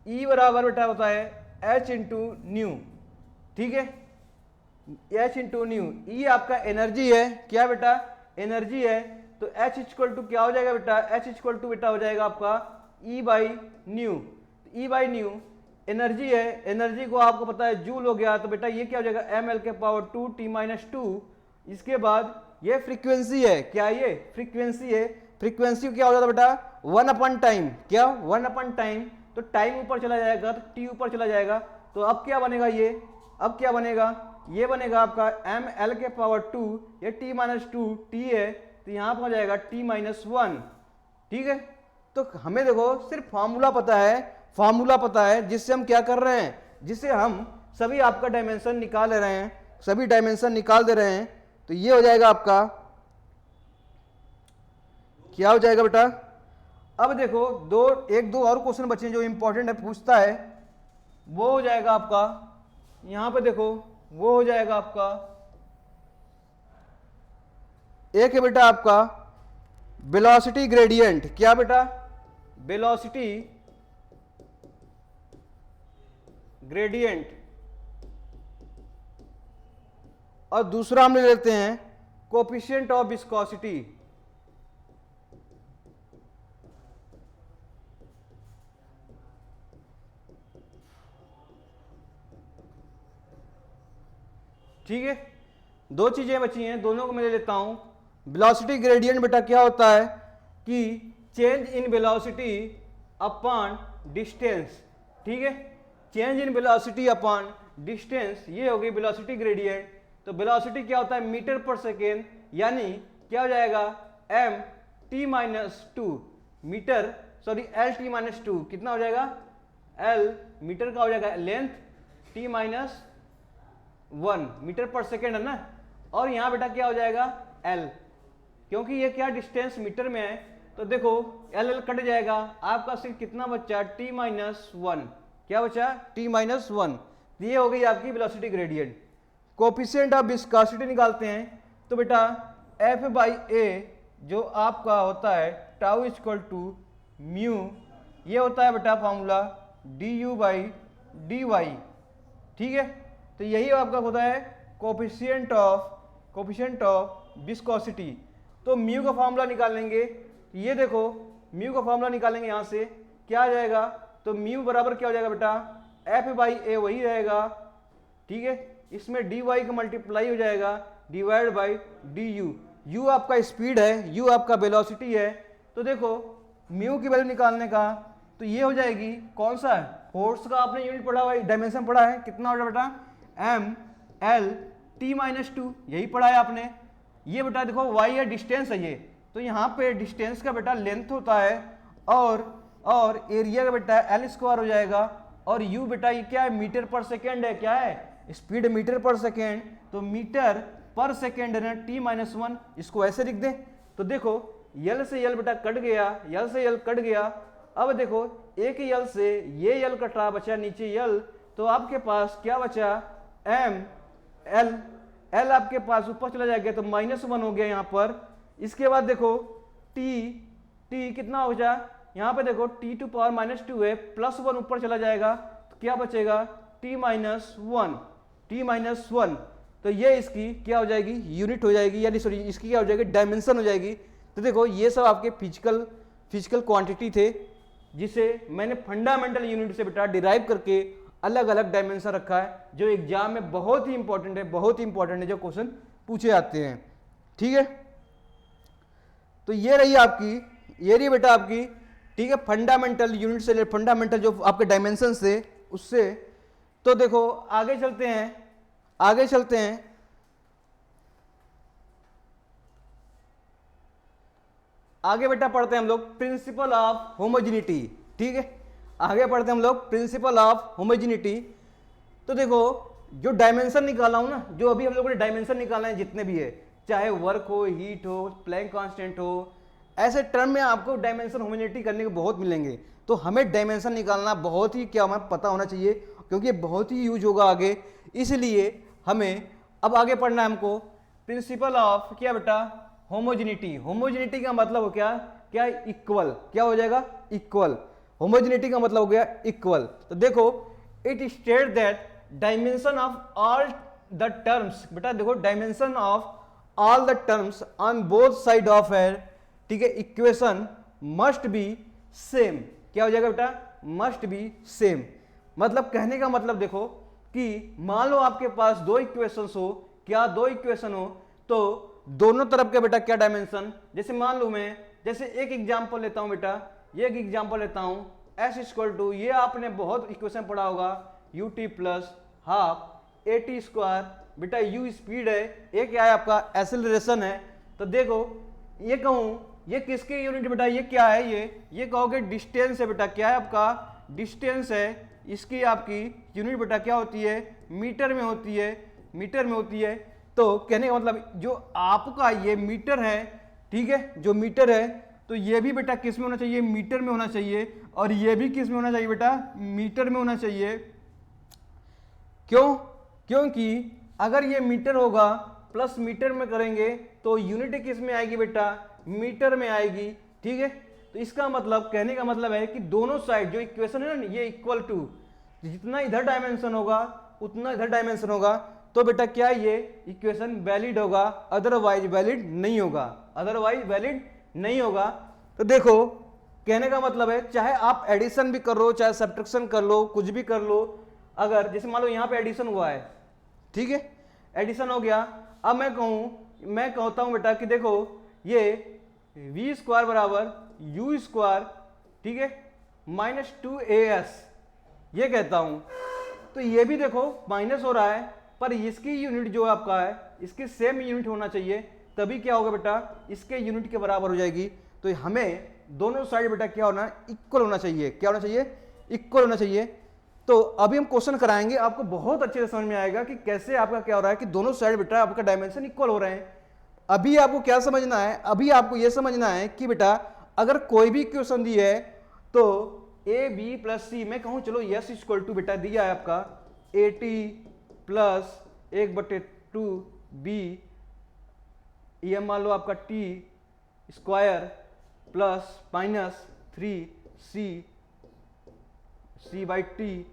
ई बराबर बेटा होता है एच इंटू न्यू, ठीक है, एच इंटू न्यू। ई आपका एनर्जी है, क्या बेटा, एनर्जी है। तो एच इक्वल टू क्या हो जाएगा बेटा, एच इक्वल टू बेटा हो जाएगा आपका E by nu. E by nu energy है, एनर्जी को आपको पता है जूल हो गया। तो बेटा ये क्या हो जाएगा, एम एल के पावर 2 टी माइनस 2। इसके बाद ये फ्रीक्वेंसी है, क्या ये फ्रीक्वेंसी है। फ्रीक्वेंसी क्या हो जाता है बेटा, 1 अपन टाइम, क्या 1 अपन टाइम। तो टाइम ऊपर चला जाएगा तो टी ऊपर चला जाएगा। तो अब क्या बनेगा ये, अब क्या बनेगा, ये बनेगा आपका एम एल के पावर 2, ये टी माइनस 2 टी है, तो यहां पर हो जाएगा टी माइनस 1, ठीक है। तो हमें देखो सिर्फ फार्मूला पता है, फार्मूला पता है जिससे हम क्या कर रहे हैं, जिससे हम सभी आपका डायमेंशन निकाल ले रहे हैं, सभी डायमेंशन निकाल दे रहे हैं। तो ये हो जाएगा आपका, क्या हो जाएगा बेटा। अब देखो एक दो और क्वेश्चन बचे हैं जो इंपॉर्टेंट है, पूछता है, वो हो जाएगा आपका, यहां पे देखो वो हो जाएगा आपका, एक है बेटा आपका वेलोसिटी ग्रेडियंट, क्या बेटा, वेलोसिटी ग्रेडियंट। और दूसरा हम ले लेते हैं कोफिशिएंट ऑफ विस्कोसिटी, ठीक है। दो चीजें बची हैं, दोनों को मैं ले लेता हूं। वेलोसिटी ग्रेडियंट बेटा क्या होता है कि change in velocity upon distance, ठीक है, change in velocity upon distance, ये होगी वेलोसिटी ग्रेडियंट। तो वेलोसिटी क्या होता है, मीटर पर सेकेंड, यानी क्या हो जाएगा M T minus 2 metre, sorry L T minus 2, कितना हो जाएगा, एल मीटर का हो जाएगा length, T minus 1 metre per second है ना। और यहां बेटा क्या हो जाएगा एल, क्योंकि ये क्या डिस्टेंस मीटर में है, तो देखो एल एल कट जाएगा, आपका सिर्फ कितना बचा t-1, क्या बचा t-1। ये हो गई आपकी velocity gradient. Coefficient of viscosity निकालते हैं, तो बेटा F/A जो आपका होता है टाउ इक्वल टू म्यू, ये होता है बेटा फॉर्मूला du/dy, ठीक है। तो यही आपका होता है कोफिशिएंट ऑफ विस्कोसिटी। तो म्यू का फॉर्मूला निकालेंगे, ये देखो म्यू का फॉर्मूला निकालेंगे, यहाँ से क्या आ जाएगा, तो म्यू बराबर क्या हो जाएगा बेटा F/A वही रहेगा, ठीक है। इसमें dy का मल्टीप्लाई हो जाएगा डिवाइड बाई du। u आपका स्पीड है, u आपका वेलोसिटी है। तो देखो म्यू की वैल्यू निकालने का, तो ये हो जाएगी कौन सा है, फोर्स का आपने यूनिट पढ़ा हुआ है, डायमेंशन पढ़ा है, कितना हो जाएगा बेटा m/L/t-2, यही पढ़ा है आपने। ये बेटा देखो y है, डिस्टेंस है ये, तो यहाँ पे डिस्टेंस का बेटा लेंथ होता है, और एरिया का बेटा L² हो जाएगा, और u बेटा ये क्या है, मीटर पर सेकेंड है, क्या है स्पीड मीटर पर सेकेंड, तो मीटर पर सेकेंड है ना t-1, इसको ऐसे लिख दे। तो देखो L से L बेटा कट गया, L से L कट गया। अब देखो एक L से ये L कटा, बचा नीचे L, तो आपके पास क्या बचा L आपके पास ऊपर चला जाएगा, तो -1 हो गया यहाँ पर। इसके बाद देखो t कितना हो जाए, यहाँ पे देखो t⁻² है, +1 ऊपर चला जाएगा, तो क्या बचेगा t-1। तो ये इसकी क्या हो जाएगी, यूनिट हो जाएगी, यानी सॉरी इसकी क्या हो जाएगी, डायमेंशन हो जाएगी। तो देखो ये सब आपके फिजिकल क्वांटिटी थे, जिसे मैंने फंडामेंटल यूनिट से बेटा डिराइव करके अलग अलग डायमेंशन रखा है, जो एग्जाम में बहुत ही इंपॉर्टेंट है, जो क्वेश्चन पूछे जाते हैं, ठीक है। तो ये रही बेटा आपकी, ठीक है, फंडामेंटल यूनिट से, फंडामेंटल जो आपके डायमेंशन से उससे। तो देखो आगे चलते हैं, आगे बेटा पढ़ते हैं हम लोग प्रिंसिपल ऑफ होमोजेनिटी, ठीक है। आगे पढ़ते हैं हम लोग प्रिंसिपल ऑफ होमोजेनिटी। तो देखो जो डायमेंशन निकाला हूं ना, जो अभी हम लोगों ने डायमेंशन निकाला है जितने भी है, चाहे वर्क हो, हीट हो, प्लैंक कांस्टेंट हो, ऐसे टर्म में आपको डायमेंशन होमोजेनिटी करने को बहुत मिलेंगे। तो हमें डायमेंशन निकालना बहुत ही क्या हमें पता होना चाहिए, क्योंकि ये बहुत ही यूज होगा आगे। इसलिए हमें अब आगे पढ़ना है हमको प्रिंसिपल ऑफ क्या बेटा होमोजेनिटी का मतलब हो क्या इक्वल, क्या हो जाएगा इक्वल। होमोजेनिटी का मतलब हो गया इक्वल। तो देखो it state that dimension of all the terms, बेटा देखो dimension of all the terms on both side of air, ठीक है, इक्वेशन मस्ट बी सेम। क्या हो जाएगा बेटा मस्ट बी सेम। मतलब कहने का मतलब देखो कि मान लो आपके पास दो इक्वेशंस हो, क्या दो इक्वेशन हो, तो दोनों तरफ के बेटा क्या डायमेंशन, जैसे मान लो मैं जैसे एक एग्जांपल लेता हूं बेटा, ये एक एग्जांपल लेता हूं S=, ये आपने बहुत इक्वेशन पढ़ा होगा, ut प्लस हाफ at², बेटा u स्पीड है, ये क्या है आपका एक्सेलरेशन है। तो देखो ये कहूं ये किसके यूनिट बेटा, ये क्या है, ये कहोगे डिस्टेंस है बेटा, क्या है आपका डिस्टेंस है, इसकी आपकी यूनिट बेटा क्या होती है मीटर में होती है। तो कहने का मतलब जो आपका ये मीटर है, ठीक है, जो मीटर है, तो ये भी बेटा किस में होना चाहिए, मीटर में होना चाहिए, और ये भी किस में होना चाहिए बेटा मीटर में होना चाहिए। क्योंकि अगर ये मीटर होगा प्लस मीटर में करेंगे तो यूनिट किस में आएगी बेटा मीटर में आएगी, ठीक है। तो इसका मतलब कहने का मतलब है कि दोनों साइड जो इक्वेशन है ना, ये इक्वल टू, जितना इधर डायमेंशन होगा उतना इधर डायमेंशन होगा, तो बेटा क्या ये इक्वेशन वैलिड होगा, अदरवाइज वैलिड नहीं होगा। तो देखो कहने का मतलब है चाहे आप एडिशन भी कर लो, चाहे सब्ट्रैक्शन कर लो, कुछ भी कर लो। अगर जैसे मान लो यहाँ पे एडिशन हुआ है, ठीक है, एडिशन हो गया, अब मैं कहता हूं बेटा कि देखो ये v² बराबर u², ठीक है, -2as, ये कहता हूं। तो ये भी देखो माइनस हो रहा है, पर इसकी यूनिट जो आपका है इसकी सेम यूनिट होना चाहिए, तभी क्या होगा बेटा इसके यूनिट के बराबर हो जाएगी। तो हमें दोनों साइड बेटा क्या होना इक्वल होना चाहिए, क्या होना चाहिए इक्वल होना चाहिए। तो अभी हम क्वेश्चन कराएंगे, आपको बहुत अच्छे से समझ में आएगा कि कैसे आपका क्या हो रहा है कि दोनों साइड बेटा आपका डायमेंशन इक्वल हो रहे हैं। अभी आपको क्या समझना है, अभी आपको यह समझना है कि बेटा अगर कोई भी इक्वेशन दी है तो ए बी प्लस सी, मैं कहूं चलो यस इक्वल टू बेटा दिया है आपका ए टी प्लस 1/2 बी, ये मान लो आपका T square plus minus 3 C by T,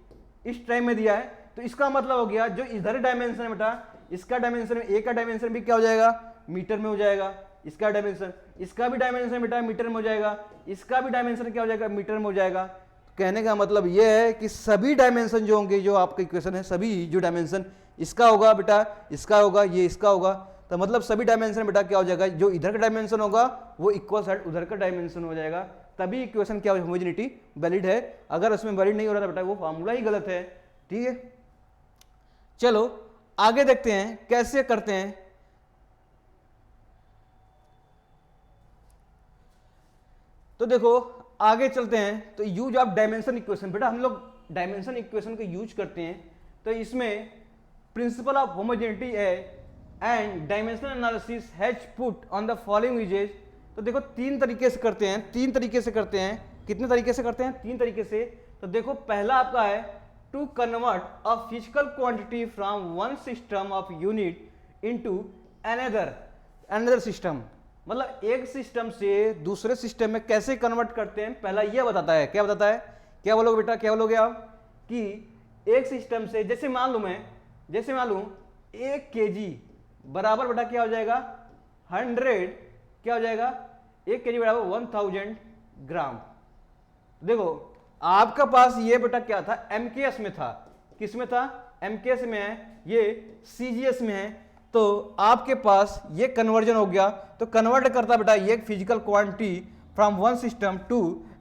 इस टाइम में दिया है। तो इसका मतलब हो गया जो इधर डायमेंशन है बेटा, इसका डायमेंशन, ए का डायमेंशन भी क्या हो जाएगा, मीटर में हो जाएगा। इसका डायमेंशन, इसका भी डायमेंशन बेटा मीटर में हो जाएगा, इसका भी डायमेंशन क्या हो जाएगा, मीटर में हो जाएगा। तो कहने का मतलब ये है कि सभी डायमेंशन जो होंगे, जो आपका इक्वेशन है, सभी जो डायमेंशन इसका होगा बेटा, इसका होगा, ये इसका होगा, तो मतलब सभी डायमेंशन बेटा क्या हो जाएगा, जो इधर का डायमेंशन होगा वो इक्वल साइड उधर का डायमेंशन हो जाएगा, तभी इक्वेशन क्या होमोजेनिटी वैलिड है। अगर उसमें वैलिड नहीं हो रहा था बेटा वो फार्मूला ही गलत है। ठीक है, चलो आगे देखते हैं कैसे करते हैं। तो देखो आगे चलते हैं। तो यूज ऑफ डायमेंशन इक्वेशन, बेटा हम लोग डायमेंशन इक्वेशन को यूज करते हैं। तो इसमें प्रिंसिपल ऑफ होमोजेनिटी है and dimensional analysis has put on the following usages. तो देखो तीन तरीके से करते हैं, तीन तरीके से करते हैं। कितने तरीके से करते हैं, तीन तरीके से। तो देखो पहला आपका है to convert a physical quantity from one system of unit into another system, मतलब एक सिस्टम से दूसरे सिस्टम में कैसे कन्वर्ट करते हैं, पहला यह बताता है। क्या बताता है, क्या बोलोगे बेटा, क्या बोलोगे आप, कि एक सिस्टम से जैसे मान लूं मैं, जैसे मान लूं 1 kg बराबर बेटा क्या हो जाएगा 100, क्या हो जाएगा 1 kg बराबर 1000 ग्राम। देखो आपका पास ये बेटा क्या था, एमकेएस में था, किस में था, एमकेएस में है, ये सीजीएस में है। तो आपके पास ये कन्वर्जन हो गया। तो कन्वर्ट करता बेटा ये physical quantity from one system to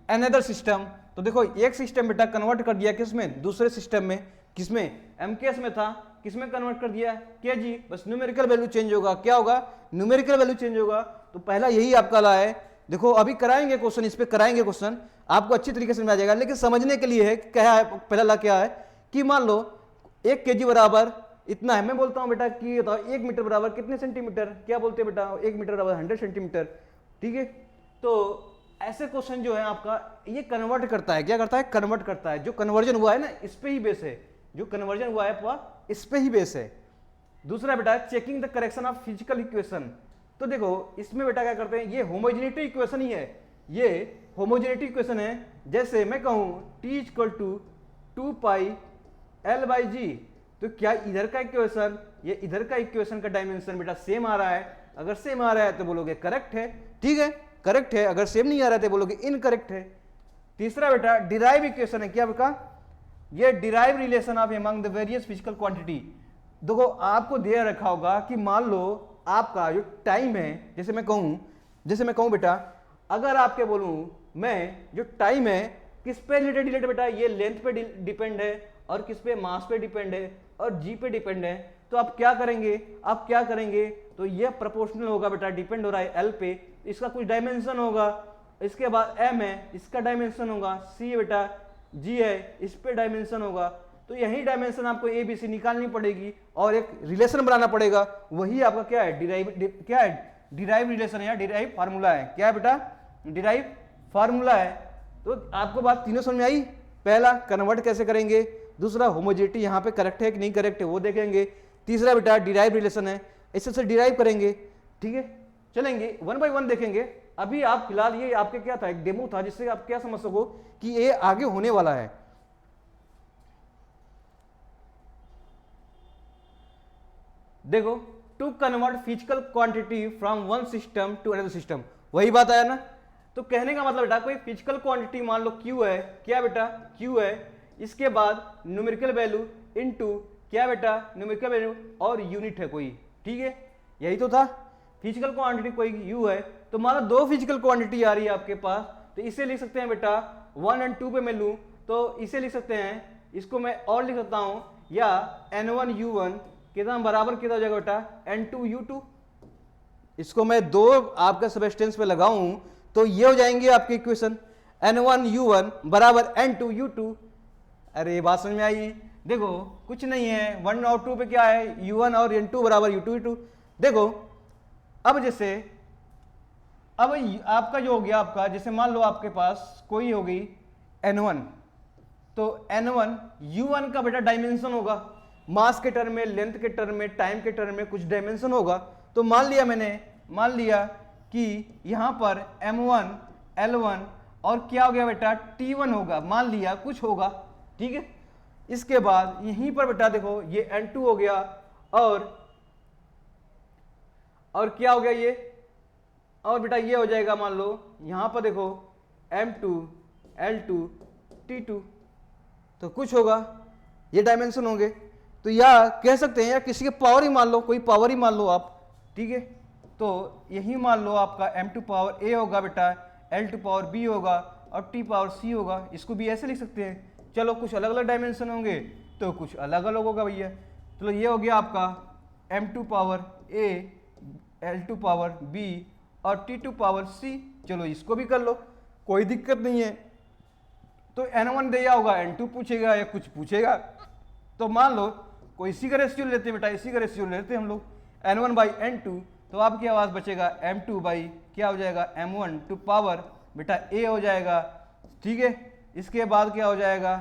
another system. तो देखो एक सिस्टम बेटा कन्वर्ट कर दिया किसमें, दूसरे सिस्टम में, किसमें, एमकेएस में था, किसमें कन्वर्ट कर दिया, केजी। बस न्यूमेरिकल वैल्यू चेंज होगा, क्या होगा, न्यूमेरिकल वैल्यू चेंज होगा। तो पहला यही आपका ला है। देखो अभी कराएंगे क्वेश्चन, इस पे कराएंगे क्वेश्चन, आपको अच्छी तरीके से समझ आ जाएगा। लेकिन समझने के लिए है क्या है, पहला ला क्या है कि मान लो 1 kg बराबर इतना है। मैं बोलता हूं बेटा कि 1 मीटर बराबर कितने सेंटीमीटर, क्या बोलते हैं बेटा, 1 मीटर बराबर 100 सेंटीमीटर। ठीक है, तो ऐसे क्वेश्चन जो है आपका ये कन्वर्ट करता है, क्या करता है, कन्वर्ट करता है। जो कन्वर्जन हुआ है ना इस पे ही बेस है, जो कन्वर्जन हुआ है आपका इस पे ही बेस है। दूसरा बेटा checking the correction of physical equation. तो देखो इसमें बेटा क्या करते हैं, ये होमोजेनिटी इक्वेशन ही है, ये होमोजेनिटी इक्वेशन है। जैसे मैं कहूं t = 2 पाई L/g, तो क्या इधर का इक्वेशन, ये इधर का इक्वेशन का डायमेंशन बेटा सेम आ रहा है। अगर सेम आ रहा है तो बोलोगे करेक्ट है, ठीक है, करेक्ट है। अगर सेम नहीं आ रहा है तो बोलोगे इनकरेक्ट है। तीसरा बेटा डिराइव इक्वेशन है, क्या बेटा, ये derive relation of among the various physical quantity. देखो आपको दे रखा होगा कि मान लो आपका जो टाइम है, जैसे मैं कहूं बेटा, अगर आपके बोलूं मैं जो टाइम है किस पे रिलेटेड बेटा, ये लेंथ पे डिपेंड है और किस पे, मास पे डिपेंड है और जी पे डिपेंड है। तो आप क्या करेंगे, तो ये प्रोपोर्शनल होगा बेटा, डिपेंड हो रहा है एल पे, इसका कुछ डायमेंशन होगा। इसके बाद एम है, इसका डायमेंशन होगा, सी बेटा जी है, इस पे डायमेंशन होगा। तो यही डायमेंशन आपको ए बी सी निकालनी पड़ेगी और एक रिलेशन बनाना पड़ेगा। वही आपका क्या है, डिराइव रिलेशन है या डिराइव फार्मूला है। क्या है बेटा, डिराइव फार्मूला है। तो आपको बात तीनों समझ में आई। पहला कन्वर्ट कैसे करेंगे, दूसरा होमोजेनिटी यहाँ पे करेक्ट है कि नहीं करेक्ट है वो देखेंगे, तीसरा बेटा डिराइव रिलेशन है, इससे डिराइव करेंगे। ठीक है, चलेंगे 1 by 1 देखेंगे। अभी आप फिलहाल ये आपके क्या था, एक डेमो था जिससे आप क्या समझ सको कि ये आगे होने वाला है। देखो to convert physical quantity from one system to another system, वही बात आया ना। तो कहने का मतलब बेटा कोई फिजिकल क्वांटिटी मान लो Q है, क्या बेटा Q है, इसके बाद न्यूमेरिकल वैल्यू इनटू क्या बेटा, न्यूमेरिकल वैल्यू और यूनिट है कोई। ठीक है, यही तो था, फिजिकल क्वांटिटी कोई U है। तो मान लो 2 फिजिकल क्वांटिटी आ रही है आपके पास, तो इसे लिख सकते हैं बेटा 1 और 2 पे मैं लूं तो इसे लिख सकते हैं, इसको मैं और लिख सकता हूं, या N1U1 कितना बराबर कितना हो जाएगा बेटा N2U2। इसको मैं 2 आपका सबस्टेंस पे लगाऊं तो ये हो जाएंगे आपके इक्वेशन N1U1 बराबर N2U2। अरे बात समझ में आई। देखो कुछ नहीं है, 1 और 2 पे क्या है, U1 और N2 बराबर U2U2। देखो अब जैसे अब आपका जो हो गया आपका, जैसे मान लो आपके पास कोई होगी n1, तो n1 u1 का बेटा डायमेंशन होगा, मास के टर्म में, लेंथ के टर्म में, टाइम के टर्म में कुछ डायमेंशन होगा। तो मान लिया कि यहां पर m1 l1 और क्या हो गया बेटा t1 होगा, मान लिया कुछ होगा, ठीक है। इसके बाद यहीं पर बेटा देखो ये n2 हो गया और क्या हो गया ये, और बेटा ये हो जाएगा, मान लो यहां पर देखो m2 l2 t2, तो कुछ होगा, ये डायमेंशन होंगे। तो या कह सकते हैं या किसी के पावर ही मान लो, कोई पावर ही मान लो आप, ठीक है। तो यही मान लो आपका m2 पावर a होगा बेटा, l2 पावर b होगा और t पावर c होगा। इसको भी ऐसे लिख सकते हैं। चलो कुछ अलग अलग डायमेंशन होंगे तो कुछ अलग अलग होगा भैया। चलो ये हो गया आपका m2 power a, l2 power b और t2 पावर c। चलो इसको भी कर लो, कोई दिक्कत नहीं है। तो n1 दिया होगा, n2 पूछेगा या कुछ पूछेगा, तो मान लो कोई इसी का रेशियो लेते हैं बेटा, इसी का रेशियो लेते हैं हम लोग n1 बाई n2, तो आपकी आवाज बचेगा m2 बाई क्या हो जाएगा m1 टू पावर बेटा a हो जाएगा, ठीक है। इसके बाद क्या हो जाएगा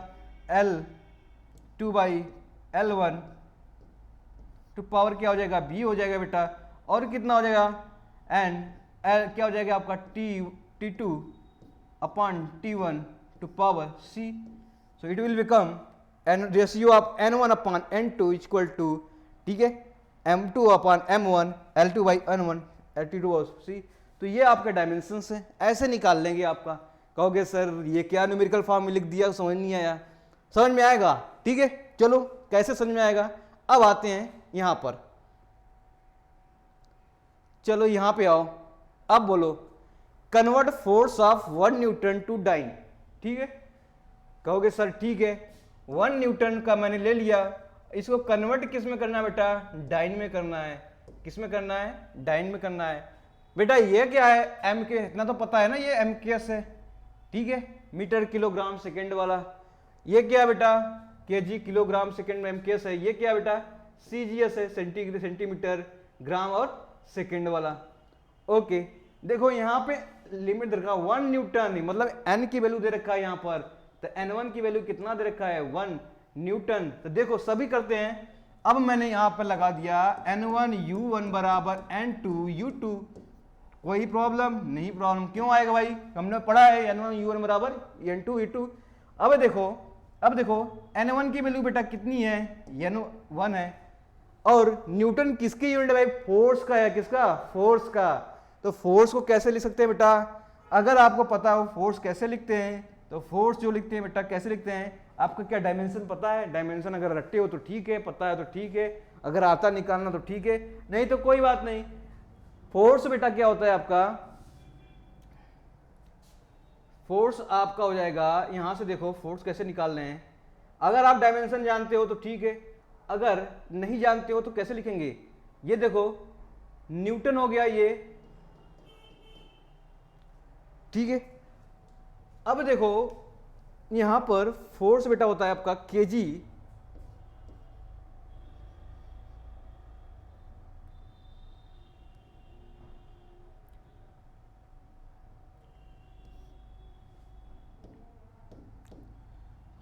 l2 by l1 to power क्या हो जाएगा b हो जाएगा बेटा, और कितना हो जाएगा एंड l क्या हो जाएगा आपका t2 upon t1 to power c। So it will become an ratio of n1 upon n2 equal to, ठीक है, m2 upon m1 l2 by n1 l2 by c। तो ये आपके डायमेंशंस हैं, ऐसे निकाल लेंगे। आपका कहोगे सर ये क्या न्यूमेरिकल फॉर्म में लिख दिया, समझ नहीं आया, समझ में आएगा, ठीक है। चलो कैसे समझ में आएगा, अब आते हैं यहां पर। चलो यहां पे आओ, अब बोलो convert force of 1 newton to dyne, ठीक है। कहोगे सर ठीक है 1 न्यूटन का मैंने ले लिया, इसको कन्वर्ट किस में करना है बेटा, डाइन में करना है। किस में करना है, डाइन में करना है। बेटा ये क्या है एम के, इतना तो पता है ना, ये एम के एस है, ठीक है, मीटर किलोग्राम सेकेंड वाला। ये क्या है बेटा केजी किलोग्राम सेकेंड में एम के एस है। ये क्या है बेटा सी जी एस है, सेंटीमीटर ग्राम और सेकेंड वाला। ओके देखो यहाँ पे लिमिट दे रखा 1 न्यूटन, मतलब एन की वैल्यू दे रखा है यहाँ पर, तो n1 की वैल्यू कितना दे रखा है 1 न्यूटन। तो देखो सभी करते हैं। अब मैंने यहां पर लगा दिया n1 u1 बराबर n2 u2, कोई प्रॉब्लम नहीं, प्रॉब्लम क्यों आएगा भाई, हमने पढ़ा है n1 u1 बराबर n2 u2। अब देखो n1 की वैल्यू बेटा कितनी है, n1 है, और न्यूटन किसकी यूनिट है भाई, फोर्स का है, किसका, फोर्स का। तो फोर्स को कैसे लिख सकते हैं बेटा, अगर आपको पता हो फोर्स कैसे लिखते हैं, तो फोर्स जो लिखते हैं बेटा कैसे लिखते हैं, आपको क्या डायमेंशन पता है, डायमेंशन अगर रट्टे हो तो ठीक है, पता है तो ठीक है, अगर आता निकालना तो ठीक है, नहीं तो कोई बात नहीं। फोर्स बेटा क्या होता है आपका, फोर्स आपका हो जाएगा, यहां से देखो फोर्स कैसे निकालने हैं। अगर आप डायमेंशन जानते हो तो ठीक है, अगर नहीं जानते हो तो कैसे लिखेंगे, ये देखो न्यूटन हो गया ये, ठीक है। अब देखो यहां पर फोर्स बेटा होता है आपका केजी,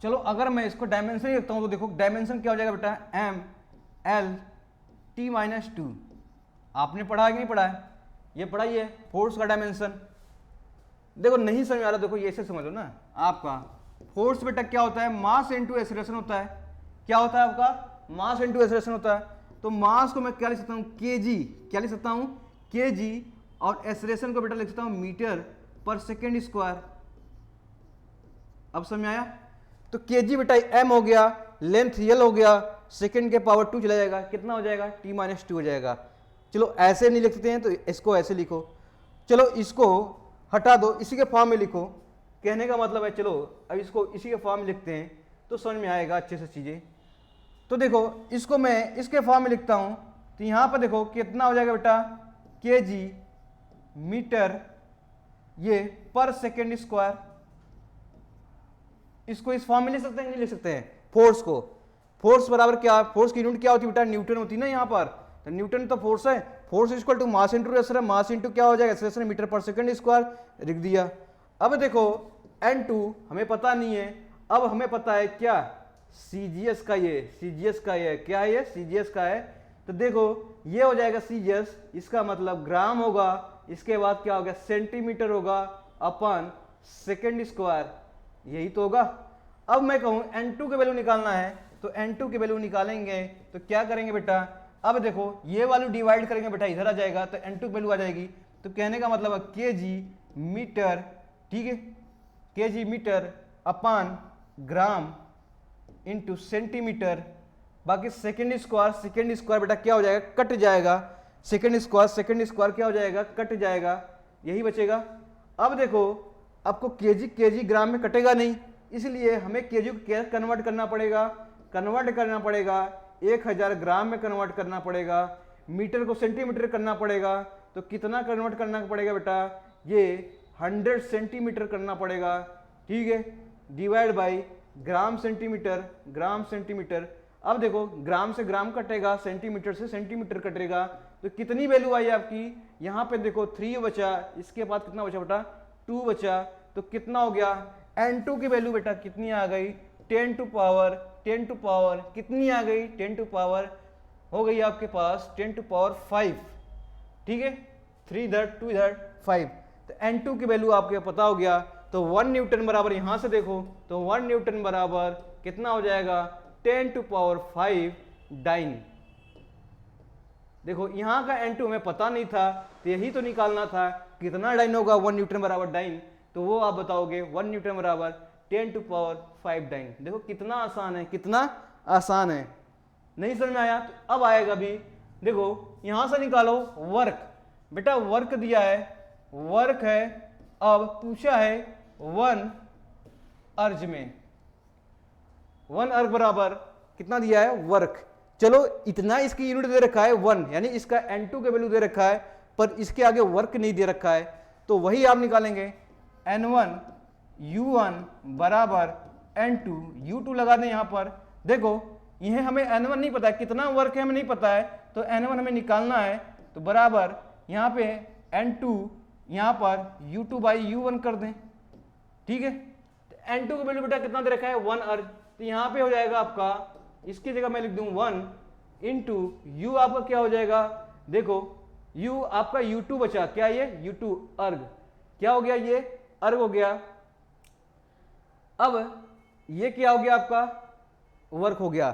चलो अगर मैं इसको डायमेंशन ही रखता हूं तो देखो डायमेंशन क्या हो जाएगा बेटा एम एल टी माइनस 2। आपने पढ़ा है कि नहीं पढ़ा है, ये पढ़ा ही है फोर्स का डायमेंशन। देखो नहीं समझ आ रहा, देखो ये ऐसे समझ लो ना, आपका फोर्स बेटा क्या होता है, मास इनटू एक्सीलरेशन होता है। क्या होता है आपका, मास इनटू एक्सीलरेशन होता है। तो मास को मैं क्या लिख सकता हूं, केजी, क्या लिख सकता हूं, केजी, और एक्सीलरेशन को बेटा लिख सकता हूं मीटर पर सेकेंड स्क्वायर। अब समझ में आया, तो केजी बेटा एम हो गया, लेंथ एल हो गया, सेकेंड के पावर 2 चला जाएगा, कितना हो जाएगा टी माइनस 2 हो जाएगा। चलो ऐसे नहीं लिख सकते हैं तो इसको ऐसे लिखो, चलो इसको हटा दो, इसी के फॉर्म में लिखो। कहने का मतलब है चलो अब इसको इसी के फॉर्म में लिखते हैं तो समझ में आएगा अच्छे से चीजें। तो देखो इसको मैं इसके फॉर्म में लिखता हूं, तो यहां पर देखो कितना हो जाएगा बेटा केजी मीटर ये पर सेकेंड स्क्वायर। इसको इस फॉर्म में लिख सकते हैं, नहीं लिख सकते हैं। फोर्स को, फोर्स बराबर क्या, फोर्स की यूनिट क्या होती है बेटा, न्यूटन होती है ना यहाँ पर, तो न्यूटन तो फोर्स है, force equal to mass into acceleration है, मास इंटू क्या हो जाएगा acceleration metre per second square, लिख दिया। अब देखो n2 हमें पता नहीं है, अब हमें पता है क्या CGS का, ये CGS का ये क्या है, ये CGS का है। तो देखो ये हो जाएगा CGS, इसका मतलब ग्राम होगा, इसके बाद क्या होगा सेंटीमीटर होगा अपन सेकंड स्क्वायर, यही तो होगा। अब मैं कहूं n2 के वैल्यू निकालना है, तो n2 की वैल्यू निकालेंगे तो क्या करेंगे बेटा, अब देखो ये वैल्यू डिवाइड करेंगे बेटा, इधर आ जाएगा तो n2 की वैल्यू आ जाएगी। तो कहने का मतलब है kg मीटर, ठीक है, kg मीटर अपान ग्राम इंटू सेंटीमीटर, बाकी सेकंड स्क्वायर बेटा क्या हो जाएगा, कट जाएगा, सेकंड स्क्वायर क्या हो जाएगा, कट जाएगा, यही बचेगा। अब देखो आपको केजी ग्राम में कटेगा नहीं, इसलिए हमें केजी को क्या कन्वर्ट करना पड़ेगा, 1000 ग्राम में कन्वर्ट करना पड़ेगा, मीटर को सेंटीमीटर करना पड़ेगा। तो कितना कन्वर्ट करना पड़ेगा बेटा, ये 100 सेंटीमीटर करना पड़ेगा, ठीक है, डिवाइड बाई ग्राम सेंटीमीटर। अब देखो ग्राम से ग्राम कटेगा, सेंटीमीटर से सेंटीमीटर कटेगा, तो कितनी वैल्यू आई आपकी, यहाँ पे देखो 3 बचा, इसके बाद कितना बचा बेटा 2 बचा, तो कितना हो गया n2 की वैल्यू बेटा कितनी आ गई 10 टू पावर कितनी आ गई 10 टू पावर हो गई आपके पास 10 टू पावर 5, ठीक है, 3 इधर 2 इधर 5। तो n2 की वैल्यू आपको पता हो गया। तो 1 न्यूटन बराबर, यहां से देखो तो 1 न्यूटन बराबर कितना हो जाएगा 10 टू पावर 5 डाइन। देखो यहां का n2 हमें पता नहीं था, तो यही तो निकालना था कितना डाइन होगा 1 न्यूटन बराबर डाइन, तो वो आप बताओगे 1 न्यूटन बराबर 10 टू पावर 5 डाइन। देखो कितना आसान है, नहीं समझ में आया तो अब आएगा भी। देखो यहां से निकालो वर्क, बेटा वर्क दिया है, वर्क है, अब पूछा है 1 अर्ज में, 1 अर्ग बराबर कितना दिया है वर्क। चलो इतना इसकी यूनिट दे रखा है 1, यानी इसका n2 के वैल्यू दे रखा है, पर इसके आगे वर्क नहीं दे रखा है, तो वही आप निकालेंगे n1 u1 बराबर n2 u2 लगा दें यहां पर। देखो यह हमें n1 नहीं पता है, कितना वर्क है हमें नहीं पता है, तो n1 हमें निकालना है, तो बराबर यहां पे n2 यहां पर u2 बाई u1 कर दें, ठीक है। तो n2 का वैल्यू बेटा कितना दे रखा है 1 अर्ग, तो यहां पे हो जाएगा आपका, इसकी जगह मैं लिख दूं 1 इंटू यू, आपका क्या हो जाएगा, देखो u आपका u2 बचा, क्या ये u2 अर्ग, क्या हो गया ये अर्ग हो गया। अब ये क्या हो गया आपका वर्क हो गया।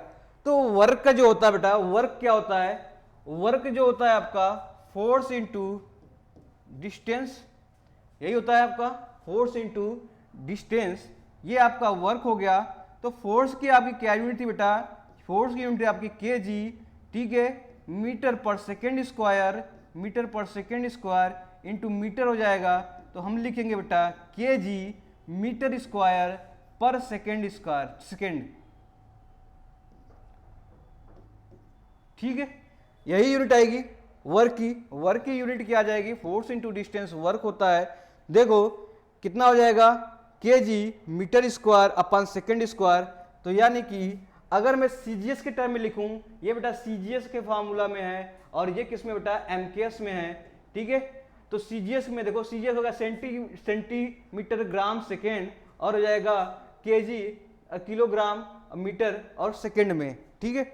तो वर्क का जो होता है बेटा, वर्क क्या होता है, वर्क जो होता है आपका फोर्स इंटू डिस्टेंस, यही होता है आपका फोर्स इंटू डिस्टेंस, ये आपका वर्क हो गया। तो फोर्स की आपकी क्या यूनिट थी बेटा, फोर्स की यूनिट आपकी केजी, ठीक है, metre per second square into metre हो जाएगा, तो हम लिखेंगे बेटा केजी मीटर स्क्वायर पर सेकेंड, ठीक है, यही यूनिट आएगी वर्क की यूनिट क्या आ जाएगी, फोर्स इंटू डिस्टेंस वर्क होता है। देखो कितना हो जाएगा kg metre square upon second square. तो यानी कि अगर मैं सीजीएस के टर्म में लिखूं, ये बेटा सीजीएस के फार्मूला में है और ये किस में बेटा एमकेएस में है, ठीक है। तो सीजीएस में देखो, सीजीएस होगा सेंटीमीटर ग्राम सेकेंड और हो जाएगा केजी किलोग्राम मीटर और सेकेंड में, ठीक है।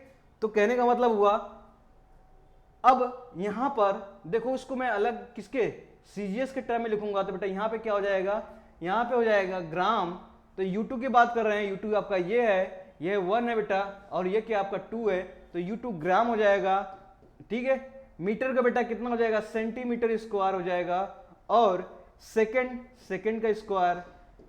तो कहने का मतलब हुआ, अब यहां पर देखो इसको मैं अलग किसके सीजीएस के टर्म में लिखूंगा, तो बेटा यहां पे क्या हो जाएगा, यहां पे हो जाएगा ग्राम। तो U2 की बात कर रहे हैं, U2 आपका ये है, ये 1 है बेटा, और ये क्या आपका 2 है, तो U2 ग्राम हो जाएगा, ठीक है। मीटर का बेटा कितना हो जाएगा सेंटीमीटर स्क्वायर हो जाएगा, और सेकंड का स्क्वायर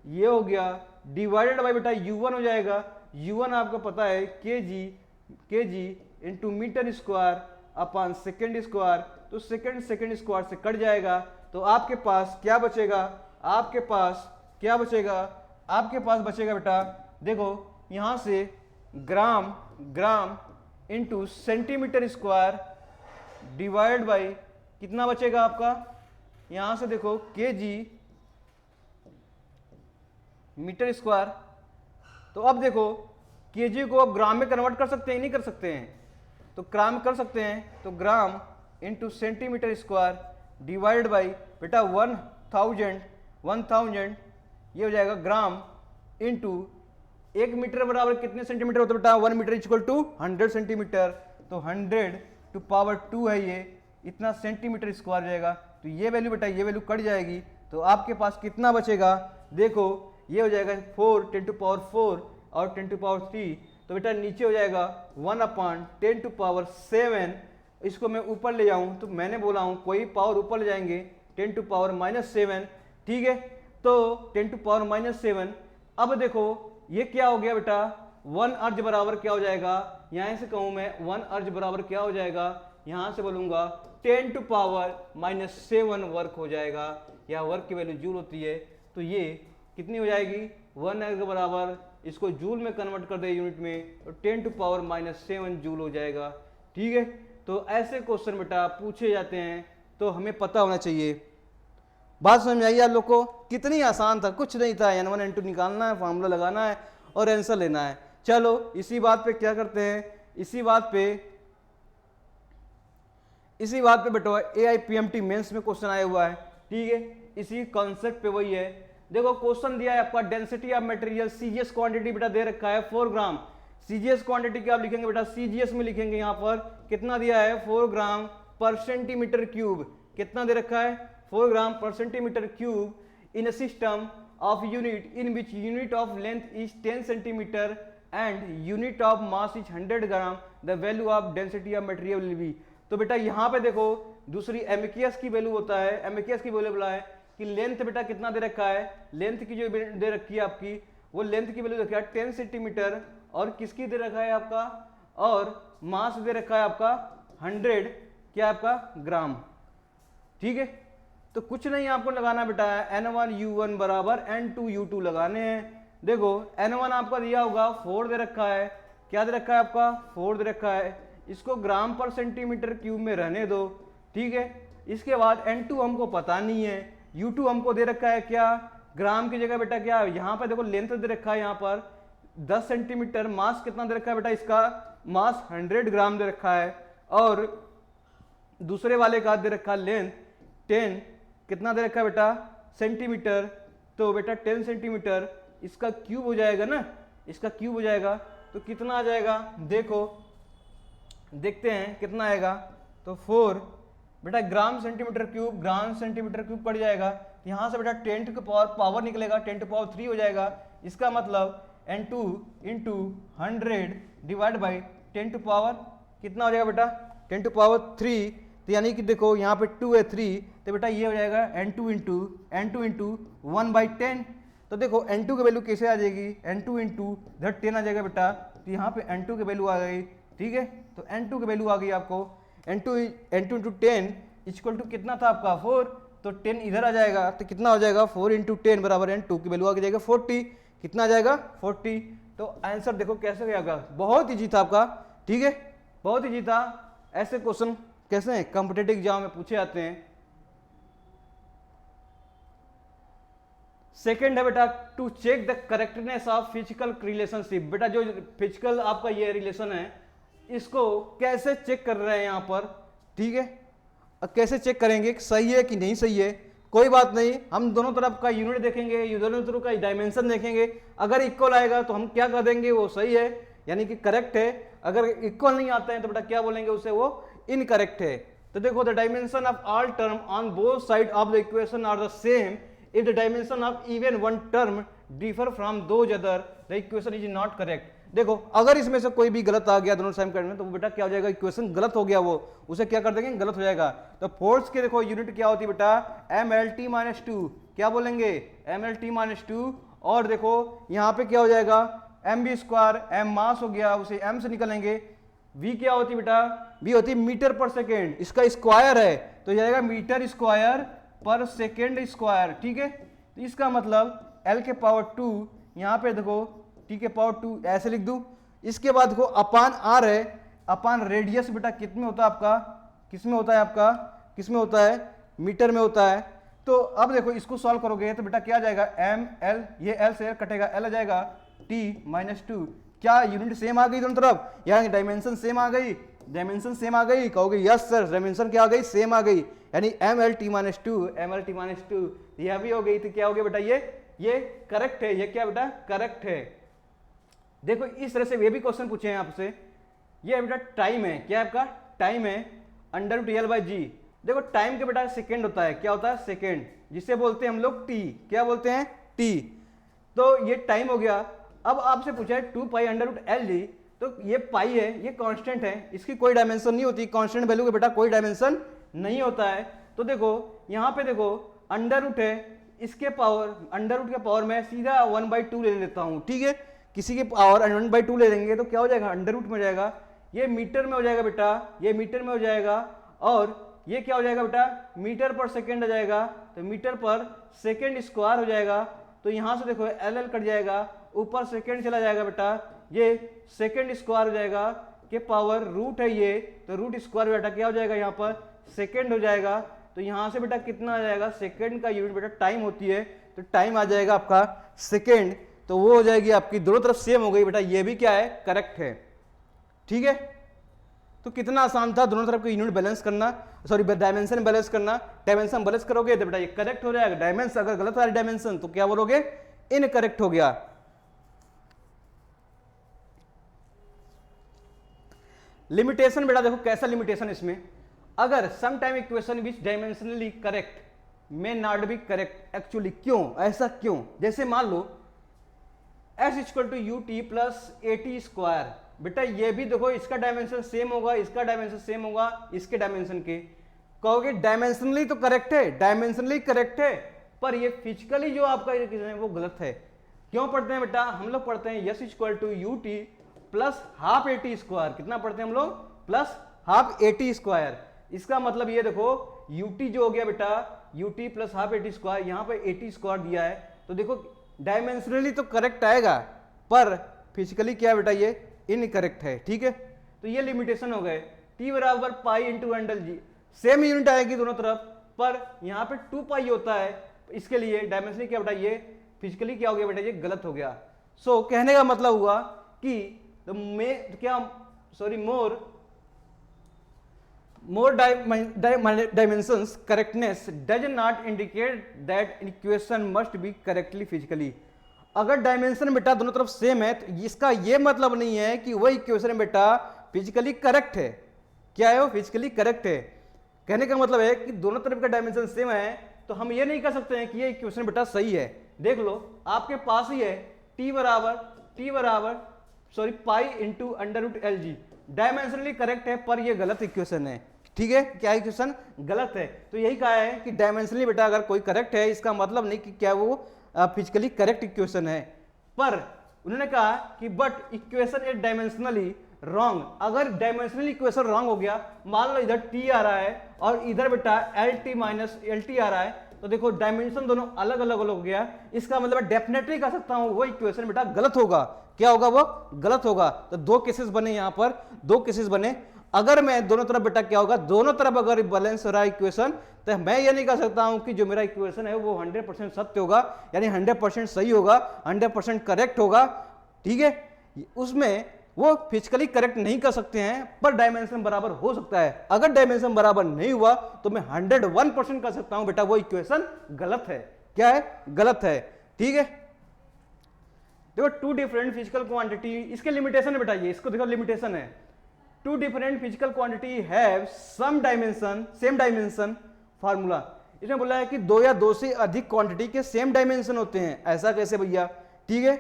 ये हो गया, डिवाइडेड बाय बेटा U1 हो जाएगा, U1 आपको पता है kg into metre square upon second square, तो सेकेंड स्क्वायर से कट जाएगा, तो आपके पास क्या बचेगा, आपके पास बचेगा बेटा, देखो यहां से gram into centimetre square divide by कितना बचेगा आपका, यहां से देखो केजी मीटर स्क्वायर। तो अब देखो केजी को अब ग्राम में कन्वर्ट कर सकते हैं, नहीं कर सकते हैं, तो ग्राम कर सकते हैं, तो gram into centimetre square divide by बेटा 1000 ये हो जाएगा ग्राम इंटू 1 मीटर बराबर कितने सेंटीमीटर होता है बेटा, 1 मीटर इक्वल टू 100 सेंटीमीटर, तो 100 टू पावर 2 है ये, इतना सेंटीमीटर स्क्वायर जाएगा। तो ये वैल्यू बेटा ये वैल्यू कट जाएगी, तो आपके पास कितना बचेगा, देखो ये हो जाएगा 4 10 टू पावर 4 और 10 टू पावर 3, तो बेटा नीचे हो जाएगा 1/10 टू पावर 7। इसको मैं ऊपर ले जाऊं तो मैंने बोला हूं कोई पावर ऊपर ले जाएंगे 10 टू पावर -7, ठीक है। तो 10 टू पावर -7, अब देखो ये क्या हो गया बेटा, 1 अर्ज बराबर क्या हो जाएगा, यहां से कहूं मैं 1 अर्ज बराबर क्या हो जाएगा, यहां से बोलूंगा 10 टू पावर -7 वर्क हो जाएगा, या वर्क की वैल्यू जूल होती है। तो ये कितनी हो जाएगी, 1 अर्ज बराबर, इसको जूल में कन्वर्ट कर दे यूनिट में, तो 10 टू पावर -7 जूल हो जाएगा, ठीक है। तो ऐसे क्वेश्चन बेटा पूछे जाते हैं, तो हमें पता होना चाहिए। बात समझ में आई आप लोग को, कितनी आसान था, कुछ नहीं था, n1 n2 निकालना है, फार्मूला लगाना है और आंसर लेना है। चलो इसी बात पे क्या करते हैं, इसी बात पे बेटा AIPMT मेंस में क्वेश्चन आया हुआ है, ठीक है, इसी कॉन्सेप्ट पे वही है। देखो क्वेश्चन दिया है आपका, density of material CGS quantity बेटा दे रखा है 4 ग्राम, CGS क्वांटिटी क्या आप लिखेंगे बेटा, CGS में लिखेंगे, यहाँ पर कितना दिया है 4 ग्राम पर सेंटीमीटर क्यूब, कितना दे रखा है 4 ग्राम पर centimetre cube in a system of unit in which unit of length is 10 centimetre and unit of mass is 100 gram, the value of density of material will be. तो बेटा यहाँ पे देखो दूसरी एमकेएस की वैल्यू होता है, एमकेएस की वैल्यू बोला है कि लेंथ बेटा कितना दे रखा है, लेंथ की जो दे रखी है आपकी, वो लेंथ की वैल्यू रखा है 10 सेंटीमीटर, और किसकी दे रखा है आपका, और मास दे रखा है आपका 100 क्या आपका ग्राम, ठीक है। तो कुछ नहीं आपको लगाना बेटा है, N1U1 बराबर N2U2 लगाने हैं। देखो N1 आपका दिया होगा 4 दे रखा है, क्या दे रखा है आपका 4 दे रखा है, इसको ग्राम पर सेंटीमीटर क्यूब में रहने दो, ठीक है। इसके बाद N2 हमको पता नहीं है, U2 हमको दे रखा है क्या, ग्राम की जगह बेटा क्या, यहाँ पर देखो लेंथ दे रखा है यहाँ पर 10 सेंटीमीटर, मास कितना दे रखा है बेटा, इसका मास 100 ग्राम दे रखा है, और दूसरे वाले का दे रखा लेंथ 10 कितना दे रखा है बेटा सेंटीमीटर, तो बेटा 10 सेंटीमीटर इसका क्यूब हो जाएगा ना, इसका क्यूब हो जाएगा, तो कितना आ जाएगा, देखो देखते हैं कितना आएगा, तो 4 बेटा ग्राम सेंटीमीटर क्यूब पड़ जाएगा, यहाँ से बेटा 10 टू पावर निकलेगा, 10 टू पावर 3 हो जाएगा, इसका मतलब N2 into 100 divide by 10 to power कितना हो जाएगा बेटा 10 टू पावर 3, तो यानी कि देखो यहाँ पे 2 है 3, तो बेटा ये हो जाएगा N2 इंटू 1/10। तो देखो N2 की वैल्यू कैसे आ जाएगी, N2 इंटू 10 आ जाएगा बेटा, तो यहाँ पे N2 की वैल्यू आ गई, ठीक है। तो N2 की वैल्यू आ गई आपको, N2 इंटू 10 इक्वल टू कितना था आपका 4, तो 10 इधर आ जाएगा, तो कितना हो जाएगा 4 इंटू 10 बराबर N2 की वैल्यू आ जाएगा 40, कितना आ जाएगा 40। तो आंसर देखो कैसे गया, बहुत इजी था आपका, ठीक है, बहुत इजी था। ऐसे क्वेश्चन कैसे हैं कॉम्पिटिटिव एग्जाम में पूछे जाते हैं। सेकंड है बेटा to check the correctness of physical relationship, बेटा जो फिजिकल आपका ये रिलेशन है इसको कैसे चेक कर रहे हैं यहाँ पर, ठीक है। कैसे चेक करेंगे सही है कि नहीं सही है, कोई बात नहीं, हम दोनों तरफ का यूनिट देखेंगे, दोनों तरफ का डायमेंशन देखेंगे, अगर इक्वल आएगा तो हम क्या कर देंगे वो सही है यानी कि करेक्ट है, अगर इक्वल नहीं आता है तो बेटा क्या बोलेंगे उसे वो इनकरेक्ट है। तो देखो the dimension of all term on both side of the equation are the same if the dimension of even one term differ from those other the equation is not correct. देखो अगर इसमें से कोई भी गलत आ गया दोनों सेम करंट में तो बेटा क्या हो जाएगा, इक्वेशन गलत हो गया, वो उसे क्या कर देंगे गलत हो जाएगा। तो फोर्स के देखो यूनिट क्या होती है बेटा MLT-2, क्या बोलेंगे MLT-2, और देखो यहाँ पे क्या हो जाएगा mv², m मास हो गया उसे m से निकलेंगे, v क्या होती है बेटा v होती है मीटर पर सेकेंड, इसका स्क्वायर है तो जाएगा मीटर स्क्वायर पर सेकेंड स्क्वायर, ठीक है। तो इसका मतलब l के पावर 2 यहाँ पे देखो t के पावर 2 ऐसे लिख दूं, इसके बाद देखो अपान r है, अपान रेडियस बेटा कितने होता है आपका, किसमें होता है आपका, किसमें होता है मीटर में होता है। तो अब देखो इसको सॉल्व करोगे तो बेटा क्या आ जाएगा ml, ये l से कटेगा l आ जाएगा t-2, क्या यूनिट सेम आ गई दोनों तरफ, यहाँ डायमेंशन सेम आ गई, डायमेंशन सेम आ गई, कहोगे यस सर डायमेंशन क्या आ गई, सेम आ गई, यानी MLT-2 MLT-2 यह भी हो गई, तो क्या हो गया बेटा ये करेक्ट है, ये क्या बेटा करेक्ट है। देखो इस तरह से ये भी क्वेश्चन पूछे हैं आपसे, ये बेटा टाइम है, क्या आपका टाइम है √L/g। देखो टाइम के बेटा सेकेंड होता है, क्या होता है सेकेंड, जिसे बोलते हैं हम लोग टी, क्या बोलते हैं टी। तो ये टाइम हो गया। अब आपसे पूछा है 2π√Lg, तो ये पाई है, ये कांस्टेंट है, इसकी कोई डायमेंशन नहीं होती, कांस्टेंट वैल्यू का बेटा कोई डायमेंशन नहीं होता है। तो देखो यहाँ पे देखो अंडर रूट है, इसके पावर अंडर रूट के पावर में सीधा 1/2 ले लेता हूँ, ठीक है, किसी के पावर 1/2 ले लेंगे तो क्या हो जाएगा अंडर रूट में हो जाएगा, ये मीटर में हो जाएगा बेटा, ये मीटर में हो जाएगा, और ये क्या हो जाएगा बेटा मीटर पर सेकेंड आ जाएगा, तो मीटर पर सेकेंड स्क्वायर हो जाएगा। तो यहां से देखो एल कट जाएगा, ऊपर सेकेंड चला जाएगा बेटा, ये सेकेंड स्क्वायर हो जाएगा, के पावर रूट है ये, तो रूट स्क्वायर बेटा क्या हो जाएगा यहाँ पर सेकेंड हो जाएगा। तो यहां से बेटा कितना आ जाएगा, सेकेंड का यूनिट बेटा टाइम होती है, तो टाइम आ जाएगा आपका सेकेंड, तो वो हो जाएगी आपकी दोनों तरफ सेम हो गई बेटा, ये भी क्या है करेक्ट है, ठीक है। तो कितना आसान था दोनों तरफ के यूनिट बैलेंस करना, सॉरी डायमेंशन बैलेंस करना, डायमेंशन बैलेंस करोगे तो बेटा ये करेक्ट हो जाएगा, डायमेंशन अगर गलत है डायमेंशन तो क्या बोलोगे इनकरेक्ट हो गया। लिमिटेशन बेटा देखो कैसा लिमिटेशन इसमें, अगर some time equation which dimensionally correct may not be correct actually, क्यों ऐसा क्यों, जैसे मान लो s = ut + at², बेटा ये भी देखो इसका डायमेंशन सेम होगा, इसका डायमेंशन सेम होगा, इसके डायमेंशन के, कहोगे डायमेंशनली तो करेक्ट है, डायमेंशनली करेक्ट है, पर ये फिजिकली जो आपका इक्वेशन है वो गलत है। क्यों पढ़ते हैं बेटा, हम लोग पढ़ते हैं s = ut + ½ at², कितना पढ़ते हैं हम लोग +½ at², इसका मतलब ये देखो ut जो हो गया बेटा ut + ½ at², यहाँ पे at² दिया है, तो देखो डायमेंशनली तो करेक्ट आएगा, पर फिजिकली क्या बेटा ये इनकरेक्ट है, ठीक है। तो ये लिमिटेशन हो गए, t = π × सेम यूनिट आएगी दोनों तरफ, पर यहाँ पे 2π होता है, इसके लिए डायमेंशनली क्या बेटा ये फिजिकली क्या हो गया बेटा ये गलत हो गया। सो कहने का मतलब हुआ कि more dimensions correctness does not indicate that equation must be correctly physically। अगर डायमेंशन बेटा दोनों तरफ सेम है तो इसका ये मतलब नहीं है कि वह इक्वेशन बेटा फिजिकली करेक्ट है, क्या है वो फिजिकली करेक्ट है। कहने का मतलब है कि दोनों तरफ का डायमेंशन सेम है तो हम ये नहीं कह सकते हैं कि ये इक्वेशन बेटा सही है। देख लो आपके पास ही है t बराबर π × √Lg, डायमेंशनली करेक्ट है पर ये गलत इक्वेशन है, ठीक है, क्या इक्वेशन गलत है। तो यही कहा है कि डायमेंशनली बेटा अगर कोई करेक्ट है इसका मतलब नहीं कि क्या वो फिजिकली करेक्ट इक्वेशन है, पर उन्होंने कहा कि but equation is dimensionally wrong. अगर डायमेंशनली इक्वेशन रॉन्ग हो गया, मान लो इधर t आ रहा है और इधर बेटा LT - LT आ रहा है, तो देखो डायमेंशन दोनों अलग अलग हो गया, इसका मतलब डेफिनेटली कह सकता हूं वो इक्वेशन बेटा गलत होगा। क्या होगा वो गलत होगा। तो दो केसेस बने, यहां पर दो केसेस बने। अगर मैं दोनों तरफ बेटा क्या होगा, दोनों तरफ अगर बैलेंस हो रहा है इक्वेशन, तो मैं ये नहीं कह सकता हूं कि जो मेरा इक्वेशन है वो 100% सत्य होगा, यानी 100% सही होगा, 100% करेक्ट होगा, ठीक है। उसमें वो फिजिकली करेक्ट नहीं कर सकते हैं पर डायमेंशन बराबर हो सकता है। अगर डायमेंशन बराबर नहीं हुआ तो मैं 101% कर सकता हूं बेटा वो इक्वेशन गलत है। क्या है, गलत है, ठीक है। देखो टू डिफरेंट फिजिकल क्वांटिटी, इसके लिमिटेशन है बेटा, ये इसको देखो लिमिटेशन है, two different physical quantity have some dimension same dimension formula. इसमें बोला है कि दो या दो से अधिक क्वांटिटी के सेम डायमेंशन होते हैं। ऐसा कैसे भैया, ठीक है,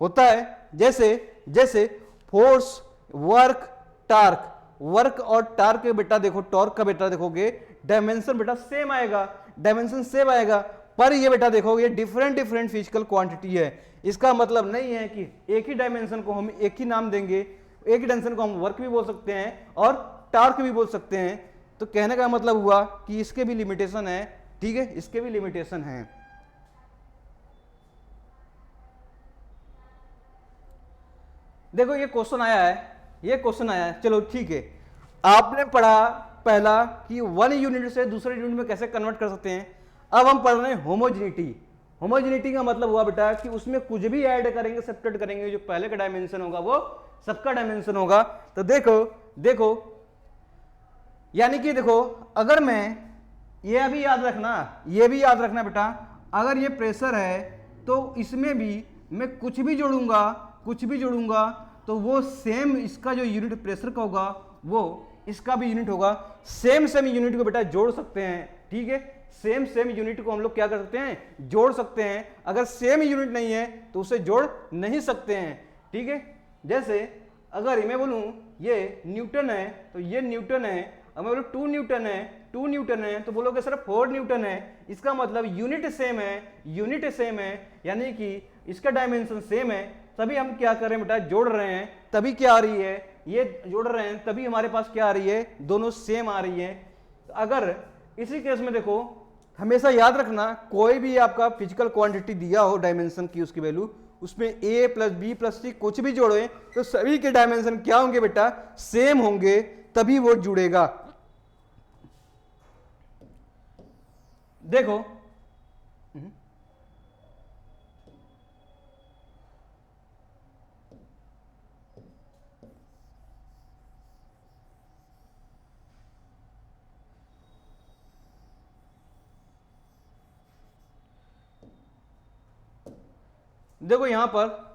होता है जैसे फोर्स, वर्क, टार्क। वर्क और टार्क के बेटा देखो, टॉर्क का बेटा देखोगे डायमेंशन बेटा सेम आएगा, डायमेंशन सेम आएगा, पर ये बेटा देखोगे डिफरेंट फिजिकल क्वांटिटी है। इसका मतलब नहीं है कि एक ही डायमेंशन को हम एक ही नाम देंगे, एक ही डायमेंशन को हम वर्क भी बोल सकते हैं और टार्क भी बोल सकते हैं। तो कहने का मतलब हुआ कि इसके भी लिमिटेशन है, ठीक है, इसके भी लिमिटेशन है। देखो ये क्वेश्चन आया है, चलो ठीक है। आपने पढ़ा पहला कि वन यूनिट से दूसरे यूनिट में कैसे कन्वर्ट कर सकते हैं। अब हम पढ़ रहे हैं होमोजेनिटी। होमोजेनिटी का मतलब हुआ बेटा कि उसमें कुछ भी ऐड करेंगे, सब्ट्रैक्ट करेंगे, जो पहले का डायमेंशन होगा वो सबका डायमेंशन होगा। तो देखो यानी कि देखो, अगर मैं, ये भी याद रखना, ये भी याद रखना बेटा, अगर ये प्रेशर है तो इसमें भी मैं कुछ भी जोड़ूंगा तो वो सेम इसका जो यूनिट प्रेशर का होगा वो इसका भी यूनिट होगा। सेम यूनिट को बेटा जोड़ सकते हैं, ठीक है, सेम यूनिट को हम लोग क्या कर सकते हैं, जोड़ सकते हैं। अगर सेम यूनिट नहीं है तो उसे जोड़ नहीं सकते हैं, ठीक है। जैसे अगर मैं बोलूं ये न्यूटन है तो ये न्यूटन है, अगर मैं बोलूं 2 न्यूटन है तो बोलोगे सर 4 न्यूटन है। इसका मतलब यूनिट सेम है, यानी कि इसका डायमेंशन सेम है, तभी हम क्या कर रहे हैं बेटा, जोड़ रहे हैं, तभी क्या आ रही है, ये जोड़ रहे हैं, तभी हमारे पास क्या आ रही है, दोनों सेम आ रही है। अगर इसी केस में देखो, हमेशा याद रखना, कोई भी आपका फिजिकल क्वांटिटी दिया हो डायमेंशन की, उसकी वैल्यू, उसमें a प्लस बी प्लस सी कुछ भी जोड़े तो सभी के डायमेंशन क्या होंगे बेटा, सेम होंगे, तभी वो जुड़ेगा। देखो देखो यहां पर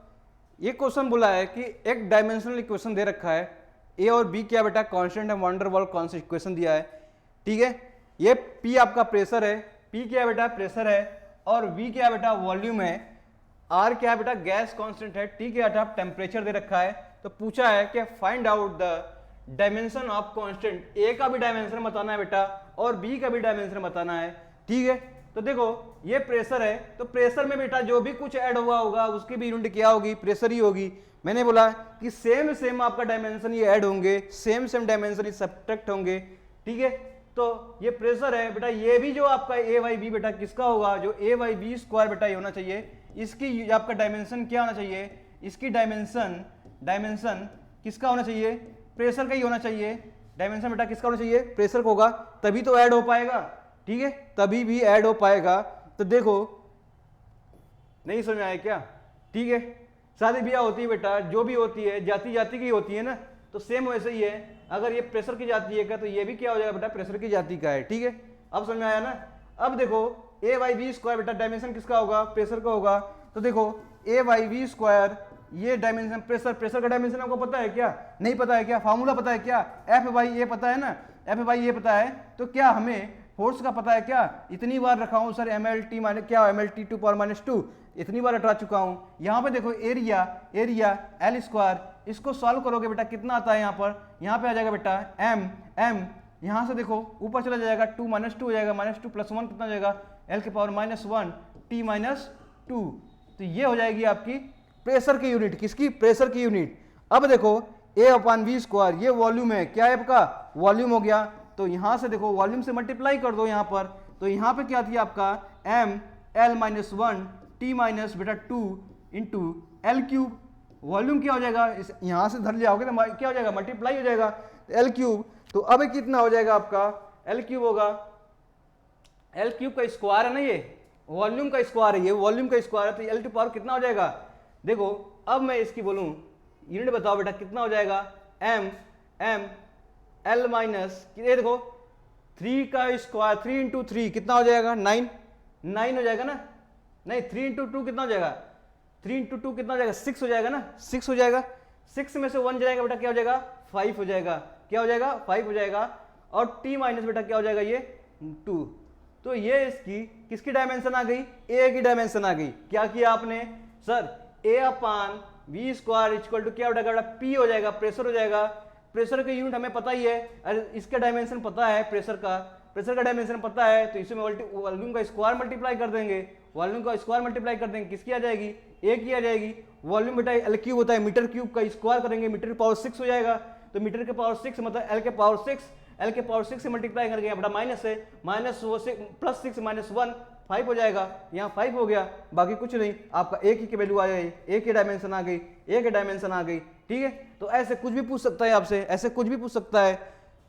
ये क्वेश्चन बोला है कि एक डायमेंशनल इक्वेशन दे रखा है, ए और बी क्या बेटा, कांस्टेंट है, वंडर वॉल कांस्टेंट इक्वेशन दिया है, ठीक है। ये पी आपका प्रेशर है, पी क्या बेटा, प्रेशर है, और वी क्या बेटा, वॉल्यूम है, आर क्या बेटा, गैस कांस्टेंट है, टी क्या बेटा, टेम्परेचर दे रखा है। तो पूछा है कि find out the dimension of constant, A का भी डायमेंशन बताना है बेटा और बी का भी डायमेंशन बताना है, ठीक है। तो देखो ये प्रेशर है, तो प्रेशर में बेटा जो भी कुछ ऐड हुआ होगा उसकी भी यूनिट क्या होगी, प्रेशर ही होगी। मैंने बोला कि सेम आपका डायमेंशन ये ऐड होंगे, सेम डायमेंशन ये सब्ट्रैक्ट होंगे, ठीक है। तो ये प्रेशर है बेटा, ये भी जो आपका ए वाई बी बेटा किसका होगा, जो ए वाई बी स्क्वायर बेटा ये होना चाहिए, इसकी आपका डायमेंशन क्या होना चाहिए, इसकी डायमेंशन किसका होना चाहिए, प्रेशर का ही होना चाहिए। डायमेंशन बेटा किसका होना चाहिए, प्रेशर का होगा, तभी तो ऐड हो पाएगा, ठीक है, तभी भी ऐड हो पाएगा। तो देखो नहीं समझ में आया क्या, ठीक है। शादी ब्याह होती है बेटा, जो भी होती है जाति की होती है ना, तो सेम वैसे ही है। अगर ये प्रेशर की जाती है क्या, तो ये भी क्या हो जाएगा बेटा, प्रेशर की जाति का है, ठीक है। अब समझ में आया ना। अब देखो ए वाई बी स्क्वायर बेटा डायमेंशन किसका होगा, प्रेशर का होगा। तो देखो ए वाई बी स्क्वायर, ये डायमेंशन प्रेशर का डायमेंशन आपको पता है क्या, नहीं पता है क्या, फार्मूला पता है क्या, एफ बाई ए पता है ना, एफ बाई ए पता है। तो क्या हमें फोर्स का पता है क्या, इतनी बार रखा हूं sir, M L T minus क्या, M L T to power minus 2, इतनी बार हटा चुका हूं। यहाँ पे देखो एरिया एल स्क्वायर, इसको सॉल्व करोगे बेटा कितना आता है, यहाँ पे आ जाएगा बेटा एम यहाँ से देखो ऊपर चला जाएगा 2 माइनस 2 हो जाएगा, माइनस 2 प्लस 1 कितना हो जाएगा, एल के पावर माइनस 1 टी माइनस 2। तो ये हो जाएगी आपकी प्रेशर की यूनिट, किसकी, प्रेशर की यूनिट। अब देखो ए अपॉन वी स्क्वायर, ये वॉल्यूम है, क्या है आपका, वॉल्यूम हो गया। तो यहां से देखो वॉल्यूम से मल्टीप्लाई कर दो यहाँ पर, तो यहाँ पे क्या थी आपका M L minus 1 T minus बेटा 2 इंटू एल क्यूब। वॉल्यूम क्या हो जाएगा, यहां से धर जाओगे तो क्या हो जाएगा, मल्टीप्लाई हो जाएगा, एल क्यूब। तो अब कितना हो जाएगा आपका, एल क्यूब होगा, एल क्यूब का स्क्वायर है ना, ये वॉल्यूम का स्क्वायर है, ये वॉल्यूम का स्क्वायर है, तो एल टू पावर कितना हो जाएगा। देखो अब मैं इसकी बोलूं यूनिट बताओ बेटा कितना हो जाएगा, एम एल माइनस, ये देखो 3 का स्क्वायर, 3 इंटू 3 कितना हो जाएगा, 9 हो जाएगा ना, नहीं 3 इंटू 2 कितना हो जाएगा, 3 इंटू 2 कितना हो जाएगा, 6 हो जाएगा ना, 6 हो जाएगा, 6 में से 1 जाएगा बेटा क्या हो जाएगा, 5 हो जाएगा, क्या हो जाएगा, 5 हो जाएगा। और t माइनस बेटा क्या हो जाएगा, ये 2। तो ये इसकी किसकी डायमेंशन आ गई, a की डायमेंशन आ गई। क्या किया आपने sir, a upon V square equal to क्या हो जाएगा, p हो जाएगा, प्रेशर हो जाएगा। प्रेशर की यूनिट हमें पता ही है, अरे इसका डायमेंशन पता है, प्रेशर का डायमेंशन पता है, तो इसमें वॉल्यूम का स्क्वायर मल्टीप्लाई कर देंगे, वॉल्यूम का स्क्वायर मल्टीप्लाई कर देंगे, किसकी आ जाएगी, ए की आ जाएगी। वॉल्यूम बेटा एल क्यूब होता है, मीटर क्यूब का स्क्वायर करेंगे, मीटर की पावर 6 हो जाएगा, तो मीटर के पावर 6 मतलब एल के पावर 6, एल के पावर 6 से मल्टीप्लाई करके बेटा माइनस है, माइनस प्लस 6 माइनस 1 5 हो जाएगा, यहाँ 5 हो गया, बाकी कुछ नहीं, आपका ए की वैल्यू आ जाएगी, ए की डायमेंशन आ गई, ए की डायमेंशन आ गई, ठीक है। तो ऐसे कुछ भी पूछ सकता है आपसे, ऐसे कुछ भी पूछ सकता है।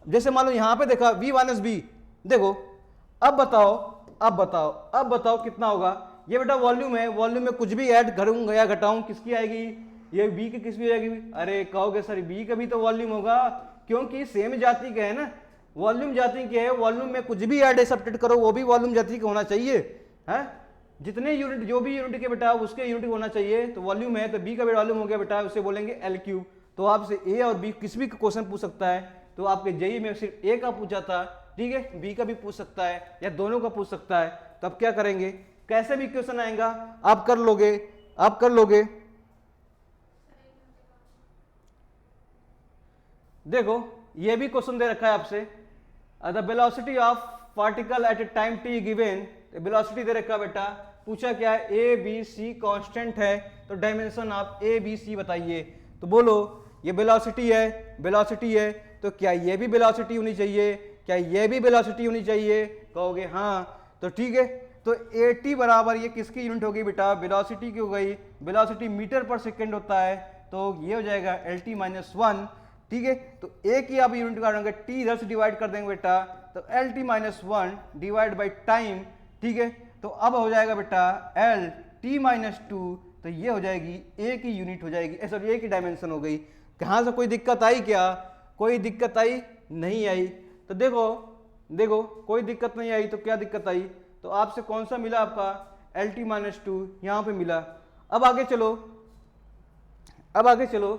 जैसे मान लो यहाँ पे देखा v माइनस बी, देखो अब बताओ कितना होगा। ये बेटा वॉल्यूम है, वॉल्यूम में कुछ भी ऐड करूंगा या घटाऊं किसकी आएगी, ये बी की किसकी आएगी। अरे कहोगे सर बी का भी तो वॉल्यूम होगा, क्योंकि सेम जाति का है ना, वॉल्यूम जाति क्या है, वॉल्यूम में कुछ भी ऐड सब्ट्रैक्ट करो वो भी वॉल्यूम जाति का होना चाहिए है, जितने यूनिट जो भी यूनिट के बेटा उसके यूनिट होना चाहिए। तो वॉल्यूम है तो बी का वॉल्यूम हो गया बेटा, उसे बोलेंगे एल क्यूब। तो आपसे ए और बी किसी भी क्वेश्चन पूछ सकता है, तो आपके जेई में सिर्फ ए का पूछा था, ठीक है, बी का भी पूछ सकता है या दोनों का पूछ सकता है। तो अब क्या करेंगे, कैसे भी क्वेश्चन आएगा आप कर लोगे, आप कर लोगे। देखो ये भी क्वेश्चन दे रखा है आपसे, the velocity of particle at a time T given, velocity दे रखा है बेटा, पूछा क्या है, ए बी सी कांस्टेंट है, तो dimension of A B C बताइए। तो बोलो ये वेलोसिटी है, वेलोसिटी है, तो क्या ये भी वेलोसिटी होनी चाहिए, क्या ये भी वेलोसिटी होनी चाहिए, कहोगे हाँ, तो ठीक है। तो AT बराबर ये किसकी यूनिट होगी बेटा, वेलोसिटी की हो गई, वेलोसिटी मीटर पर सेकंड होता है, तो ये हो जाएगा LT माइनस 1, ठीक है। तो ए की आप यूनिट काटेंगे, टी इधर से डिवाइड कर देंगे बेटा, तो LT minus 1 divide by time, ठीक है। तो अब हो जाएगा बेटा LT माइनस 2, तो ये हो जाएगी ए की यूनिट हो जाएगी, सॉरी ए की डायमेंशन हो गई। कहाँ से कोई दिक्कत आई क्या, कोई दिक्कत आई नहीं आई। तो देखो देखो कोई दिक्कत नहीं आई, तो क्या दिक्कत आई, तो आपसे कौन सा मिला, आपका LT माइनस 2 यहाँ पे मिला। अब आगे चलो, अब आगे चलो,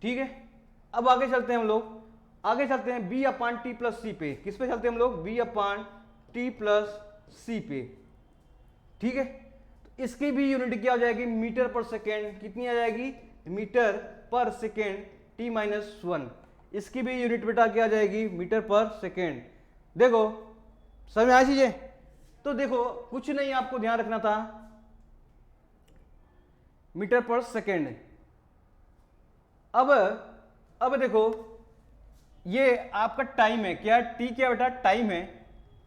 ठीक है। अब आगे चलते हैं हम लोग, आगे चलते हैं बी अपान टी प्लस सी पे, किस पे चलते हैं हम लोग, बी अपान टी प्लस सी पे, ठीक है। तो इसकी भी यूनिट क्या हो जाएगी, मीटर पर सेकेंड, कितनी आ जाएगी, metre per second T minus 1, इसकी भी यूनिट बेटा क्या आ जाएगी, मीटर पर सेकेंड। देखो समझ में आई चीजें, तो देखो कुछ नहीं आपको ध्यान रखना था, मीटर पर सेकेंड। अब देखो ये आपका टाइम है, क्या टी क्या बेटा, टाइम है,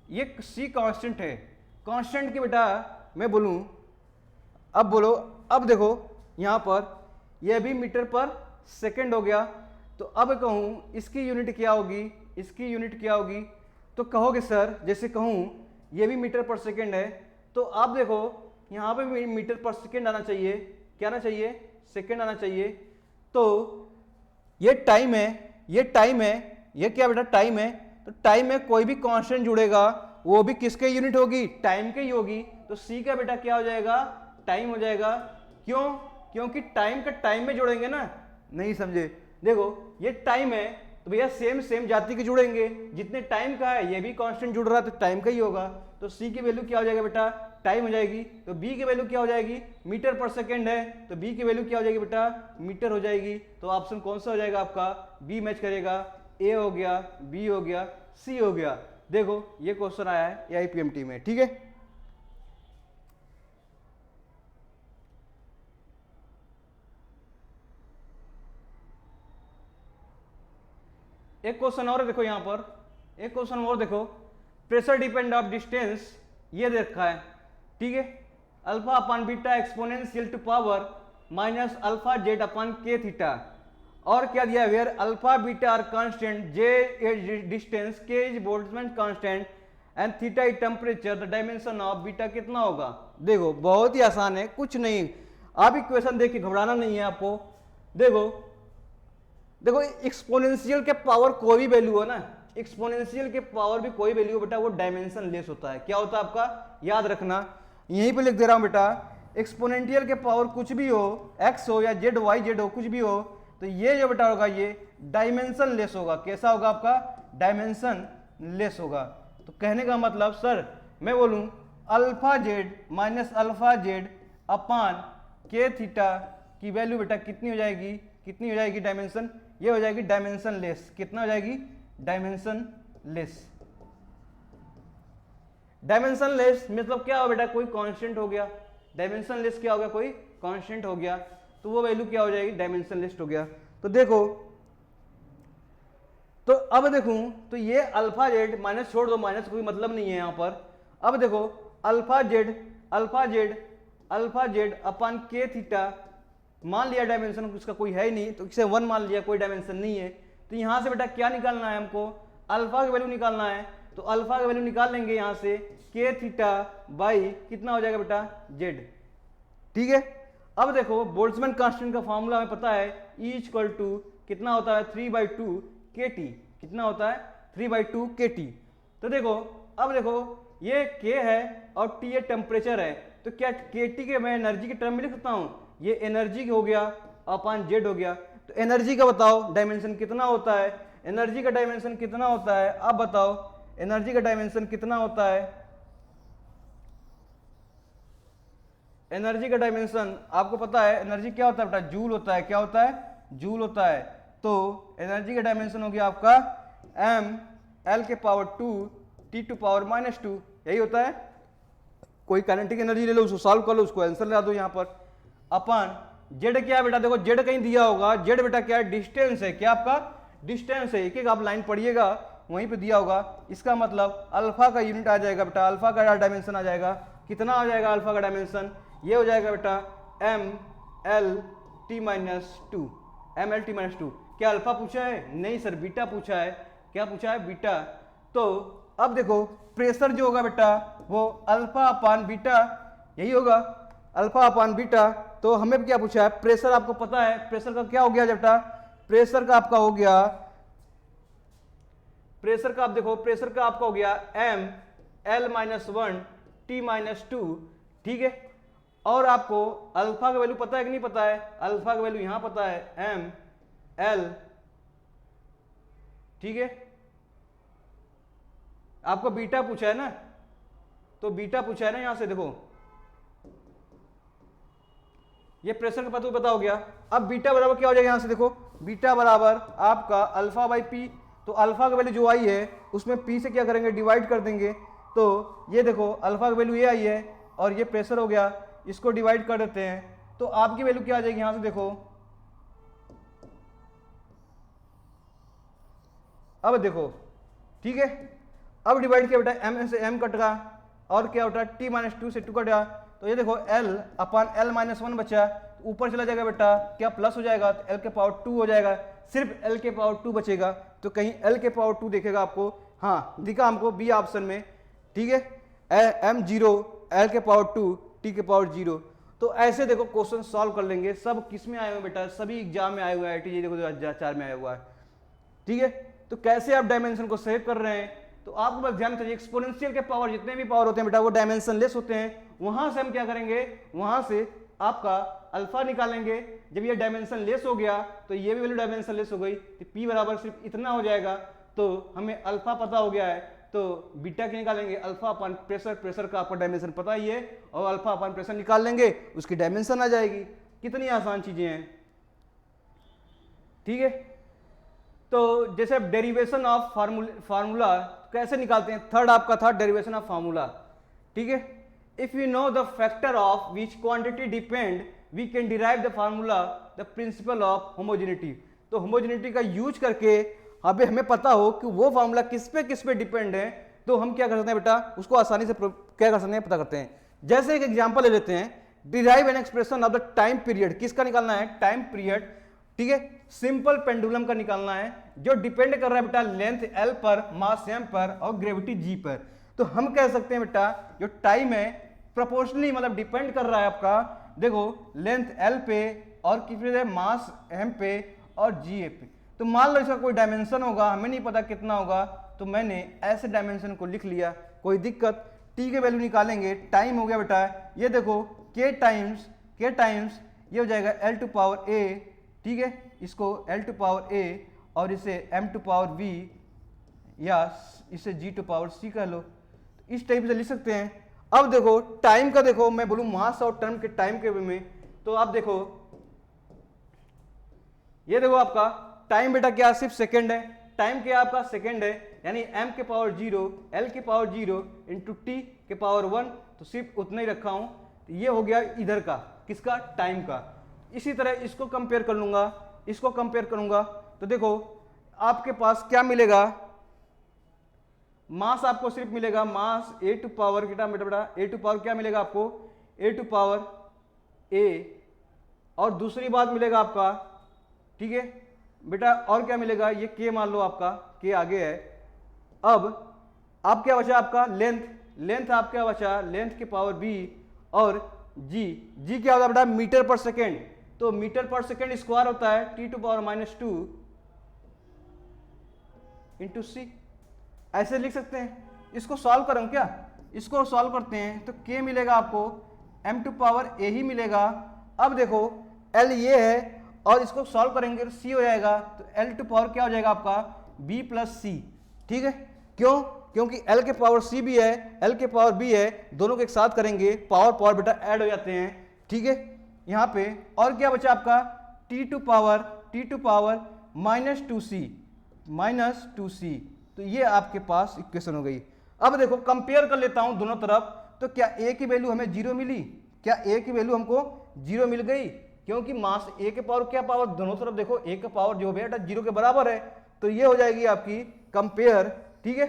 ये सी कांस्टेंट है, कांस्टेंट की बेटा मैं बोलूं, अब बोलो, अब देखो यहां पर यह भी मीटर पर सेकंड हो गया, तो अब कहूं इसकी यूनिट क्या होगी, इसकी यूनिट क्या होगी, तो कहोगे सर जैसे कहूं ये भी मीटर पर सेकंड है, तो आप देखो यहां पे भी मीटर पर सेकंड आना चाहिए, क्या आना चाहिए, सेकंड आना चाहिए। तो ये टाइम है, ये टाइम है, ये क्या बेटा टाइम है, तो टाइम में कोई भी कांस्टेंट जुड़ेगा वो भी किसके यूनिट होगी, टाइम के ही होगी। तो सी का बेटा क्या हो जाएगा, टाइम हो जाएगा। क्यों, क्योंकि टाइम का टाइम में जोड़ेंगे ना, नहीं समझे, देखो ये टाइम है तो भैया सेम सेम जाति के जुड़ेंगे, जितने टाइम का है ये भी कांस्टेंट जुड़ रहा है तो टाइम का ही होगा। तो सी की वैल्यू क्या हो जाएगा बेटा, टाइम हो जाएगी। तो बी की वैल्यू क्या हो जाएगी, मीटर पर सेकंड है, तो बी की वैल्यू क्या हो जाएगी बेटा, मीटर हो जाएगी। तो ऑप्शन कौन सा हो जाएगा आपका, बी मैच करेगा, ए हो गया, बी हो गया, सी हो गया। देखो ये क्वेश्चन आया है AIPMT में, ठीक है। एक क्वेश्चन और देखो, यहां पर एक क्वेश्चन और देखो, प्रेशर डिपेंड ऑफ डिस्टेंस, ये दे रखा है, ठीक है, alpha upon beta exponential to power minus alpha Z upon K theta, और क्या दिया, where alpha beta are constant, J is distance, K is Boltzmann constant and theta is temperature, the dimension of beta कितना होगा। देखो बहुत ही आसान है, कुछ नहीं, आप इक्वेशन देख के घबराना नहीं है आपको। देखो देखो एक्सपोनेंशियल के पावर कोई भी वैल्यू हो ना, एक्सपोनेंशियल के पावर भी कोई वैल्यू बेटा वो डायमेंशन लेस होता है, क्या होता है आपका, याद रखना, यहीं पे लिख दे रहा हूं बेटा, एक्सपोनेंशियल के पावर कुछ भी हो, एक्स हो या जेड वाई जेड हो, कुछ भी हो, तो ये जो बेटा होगा ये डायमेंशन लेस होगा। कैसा होगा आपका, डायमेंशन लेस होगा। तो कहने का मतलब सर मैं बोलूं alpha Z minus alpha Z upon K theta की वैल्यू बेटा कितनी हो जाएगी, कितनी हो जाएगी डायमेंशन, ये हो जाएगी डायमेंशन लेस, कितना हो जाएगी, डायमेंशन लेस। डायमेंशन लेस मतलब क्या हो बेटा, कोई कांस्टेंट हो गया, डायमेंशन लेस क्या हो गया, कोई कांस्टेंट हो गया, तो वो वैल्यू क्या हो जाएगी, डायमेंशन लेस हो गया। तो देखो, तो अब देखूं तो ये अल्फा जेड, माइनस छोड़ दो, माइनस कोई मतलब नहीं है यहां पर। अब देखो alpha Z alpha Z alpha Z upon K theta, मान लिया डायमेंशन उसका कोई है ही नहीं, तो इसे 1 मान लिया, कोई डायमेंशन नहीं है। तो यहां से बेटा क्या निकालना है हमको, अल्फा की वैल्यू निकालना है, तो अल्फा की वैल्यू निकाल लेंगे यहां से, के थीटा बाई कितना हो जाएगा बेटा, जेड, ठीक है। अब देखो बोल्ट्जमैन कांस्टेंट का फॉर्मूला हमें पता है, E इक्वल टू कितना होता है 3/2 kT, कितना होता है 3/2 kT। तो देखो अब देखो ये K है और T ये टेम्परेचर है, तो क्या KT के मैं एनर्जी के टर्म में लिख सकता हूँ, ये एनर्जी हो गया अपॉन जेड हो गया। तो एनर्जी का बताओ डायमेंशन कितना होता है, एनर्जी का डायमेंशन कितना होता है, अब बताओ एनर्जी का डायमेंशन कितना होता है। एनर्जी का डायमेंशन आपको पता है, एनर्जी क्या होता है बेटा, जूल होता है, क्या होता है, जूल होता है। तो एनर्जी का डायमेंशन हो गया आपका mL⁻², T⁻⁻², यही होता है। कोई काइनेटिक एनर्जी ले लो, उसको सॉल्व कर लो, उसको आंसर ला दो यहाँ पर। अपन जेड क्या है बेटा, देखो जेड कहीं दिया होगा, जेड बेटा क्या है, डिस्टेंस है, क्या आपका डिस्टेंस है, एक एक आप लाइन पढ़िएगा वहीं पे दिया होगा। इसका मतलब अल्फा का यूनिट आ जाएगा बेटा, अल्फा का डायमेंशन आ जाएगा, कितना आ जाएगा अल्फा का डायमेंशन, ये हो जाएगा बेटा mL⁻², mL⁻²। क्या अल्फा पूछा है, नहीं सर बीटा पूछा है, क्या पूछा है, बीटा। तो अब देखो प्रेशर जो होगा बेटा वो अल्फा अपान बीटा, यही होगा अल्फा अपान बीटा। तो हमें क्या पूछा है, प्रेशर आपको पता है, प्रेशर का क्या हो गया बेटा, प्रेशर का आपका हो गया, प्रेशर का आप देखो प्रेशर का आपका हो गया mL-1 T-2, ठीक है। और आपको अल्फा का वैल्यू पता है कि नहीं पता है, अल्फा का वैल्यू यहां पता है mL, ठीक है। आपको बीटा पूछा है ना, तो बीटा पूछा है ना, यहां से देखो ये प्रेशर का पता हो गया। अब बीटा बराबर क्या हो जाएगा, यहां से देखो बीटा बराबर आपका अल्फा बाई पी। तो अल्फा का वैल्यू जो आई है उसमें पी से क्या करेंगे, डिवाइड कर देंगे। तो ये देखो अल्फा का वैल्यू ये आई है और ये प्रेशर हो गया, इसको डिवाइड कर देते हैं तो आपकी वैल्यू क्या आ जाएगी, यहां से देखो। अब देखो ठीक है, अब डिवाइड किया बेटा, m से m कट गया और क्या होता है T-2 से 2 कट गया। तो ये देखो L अपान L-1 बचा, तो ऊपर चला जाएगा बेटा, क्या प्लस हो जाएगा, तो L⁻² हो जाएगा, सिर्फ L⁻² बचेगा। तो कहीं L⁻² देखेगा आपको, हाँ दिखा हमको बी ऑप्शन में, ठीक है, m0 L⁻², T⁻0। तो ऐसे देखो क्वेश्चन सॉल्व कर लेंगे। सब किस में आए हुए बेटा, सभी एग्जाम में आए हुए हैं, IIT देखो 2004 में आया हुआ है, ठीक है। तो कैसे आप डायमेंशन को सेव कर रहे हैं, तो आपको बस ध्यान चाहिए एक्सपोनेंशियल के पावर, जितने भी पावर होते हैं बेटा वो डायमेंशन लेस होते हैं। वहां से हम क्या करेंगे, वहां से आपका अल्फा निकालेंगे। जब ये डायमेंशन लेस हो गया तो ये भी वैल्यू डायमेंशन लेस हो गई, तो पी बराबर सिर्फ इतना हो जाएगा। तो हमें अल्फा पता हो गया है, तो बीटा के निकालेंगे अल्फा अपान प्रेशर, प्रेशर का आपका डायमेंशन पता ही है, और अल्फा अपान प्रेशर निकाल लेंगे, उसकी डायमेंशन आ जाएगी। कितनी आसान चीजें हैं, ठीक है। तो जैसे डेरिवेशन ऑफ फार्मूला कैसे निकालते हैं, थर्ड आपका था डेरिवेशन ऑफ फार्मूला, ठीक है। If you know the factor of which quantity depend we can derive the formula the principle of homogeneity. तो होमोजेनिटी का यूज करके अभी हमें पता हो कि वो फार्मूला किस पे डिपेंड है, तो हम क्या कर सकते हैं बेटा, उसको आसानी से क्या कर सकते हैं, पता करते हैं। जैसे एक एग्जांपल ले लेते हैं, derive an expression of the time period, किसका निकालना है, टाइम पीरियड, ठीक है, सिंपल पेंडुलम का निकालना है, जो डिपेंड कर रहा है बेटा लेंथ L पर, मास m पर और ग्रेविटी G पर। तो हम कह सकते हैं बेटा जो टाइम है प्रोपोर्शनली मतलब डिपेंड कर रहा है आपका, देखो लेंथ L पे और कितने मास m पे और G पे। तो मान लो इसका कोई डायमेंशन होगा, हमें नहीं पता कितना होगा, तो मैंने ऐसे डायमेंशन को लिख लिया, कोई दिक्कत। T के वैल्यू निकालेंगे, टाइम हो गया बेटा, ये देखो K टाइम्स ये हो जाएगा L⁴A, ठीक है, इसको L⁴A और इसे M⁴V या इसे G⁴C कह लो, इस टाइप से लिख सकते हैं। अब देखो टाइम का, देखो मैं बोलूं मास और टर्म के टाइम के वे में, तो आप देखो ये देखो आपका टाइम बेटा क्या सिर्फ सेकंड है, टाइम क्या आपका सेकंड है, यानी m⁴0 L⁴0 इंटू T⁴1, तो सिर्फ उतना ही रखा हूं। तो ये हो गया इधर का, किसका, टाइम का। इसी तरह इसको कंपेयर कर लूंगा, इसको कंपेयर करूंगा, तो देखो आपके पास क्या मिलेगा, मास आपको सिर्फ मिलेगा मास A⁴ कितना बेटा, A⁴ क्या मिलेगा आपको, A⁴A, और दूसरी बात मिलेगा आपका, ठीक है बेटा, और क्या मिलेगा, ये K मान लो आपका, K आगे है। अब आप क्या बचा आपका लेंथ आप क्या बचा, लेंथ के पावर B, और जी क्या होता है बेटा, मीटर पर सेकेंड, तो मीटर पर सेकेंड स्क्वायर होता है T⁻⁻2 इंटू सी, ऐसे लिख सकते हैं। इसको सॉल्व करें क्या, इसको सॉल्व करते हैं तो K मिलेगा आपको m⁴ ही मिलेगा। अब देखो L ये है और इसको सॉल्व करेंगे तो C हो जाएगा, तो L⁴ क्या हो जाएगा आपका B + C, ठीक है। क्यों, क्योंकि L के पावर C भी है, L के पावर B है, दोनों को एक साथ करेंगे पावर बेटा ऐड हो जाते हैं, ठीक है। यहाँ पे और क्या बचा आपका T⁻⁻2C, तो ये आपके पास इक्वेशन हो गई। अब देखो कंपेयर कर लेता हूं दोनों तरफ, तो क्या A की वैल्यू हमें 0 मिली, क्या A की वैल्यू हमको 0 मिल गई, क्योंकि मास A के पावर क्या पावर, दोनों तरफ देखो A का पावर जो बेटा 0 के बराबर है, तो ये हो जाएगी आपकी कंपेयर, ठीक है।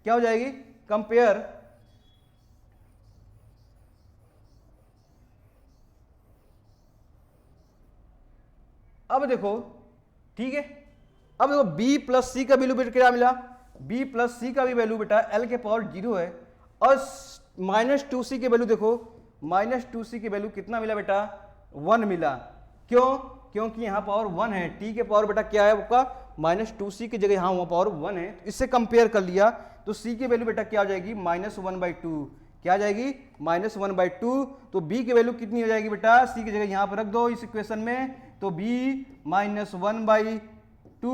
क्या हो जाएगी कंपेयर, अब देखो ठीक है। अब देखो B + C का वैल्यू बेटा क्या मिला, B + C का भी वैल्यू बेटा L के पावर 0 है, और -2C के वैल्यू देखो, -2C के वैल्यू कितना मिला बेटा 1 मिला। क्यों, क्योंकि यहाँ पावर 1 है, T के पावर बेटा क्या है आपका -2C की जगह यहाँ पावर 1 है, तो इससे कंपेयर कर लिया तो C की वैल्यू बेटा क्या हो जाएगी -1/2, क्या आ जाएगी -1/2। तो B की वैल्यू कितनी हो जाएगी बेटा, C की जगह यहाँ पर रख दो इस इक्वेशन में, तो B -1/2 =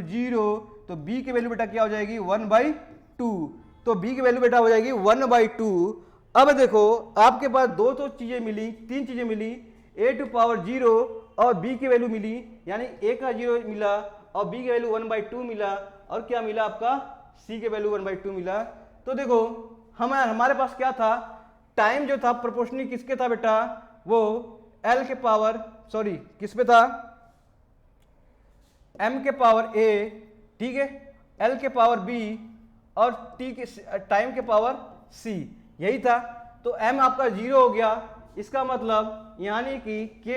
0, तो B की वैल्यू बेटा क्या हो जाएगी 1/2, तो B की वैल्यू बेटा हो जाएगी 1/2। अब देखो आपके पास दो तो चीजें मिली, तीन चीजें मिली, A⁴0 और B की वैल्यू मिली, यानी A का 0 मिला और B की वैल्यू 1/2 मिला, और क्या मिला आपका C की वैल्यू 1/2 मिला। तो देखो हमारे पास क्या था, टाइम जो था प्रोपोर्शनली किसके था बेटा, वो L के पावर किस पे था, M के पावर A, ठीक है, L के पावर B और T के टाइम के पावर C, यही था। तो M आपका 0 हो गया, इसका मतलब यानी कि K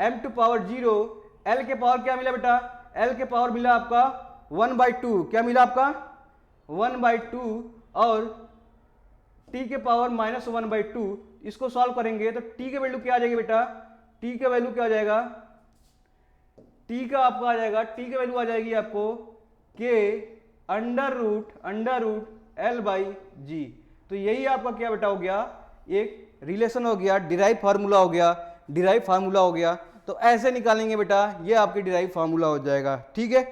m⁴0, L के पावर क्या मिला बेटा, L के पावर मिला आपका 1/2, क्या मिला आपका 1/2, और T के पावर -1/2, इसको सॉल्व करेंगे तो T की वैल्यू क्या आ जाएगी बेटा, T का वैल्यू क्या आ जाएगा, T का आपका आ जाएगा, T की वैल्यू आ जाएगी आपको K √L/G। तो यही आपका क्या बेटा हो गया, एक रिलेशन हो गया, डिराइव फार्मूला हो गया, डिराइव फार्मूला हो गया। तो ऐसे निकालेंगे बेटा, ये आपकी डिराइव फार्मूला हो जाएगा, ठीक है।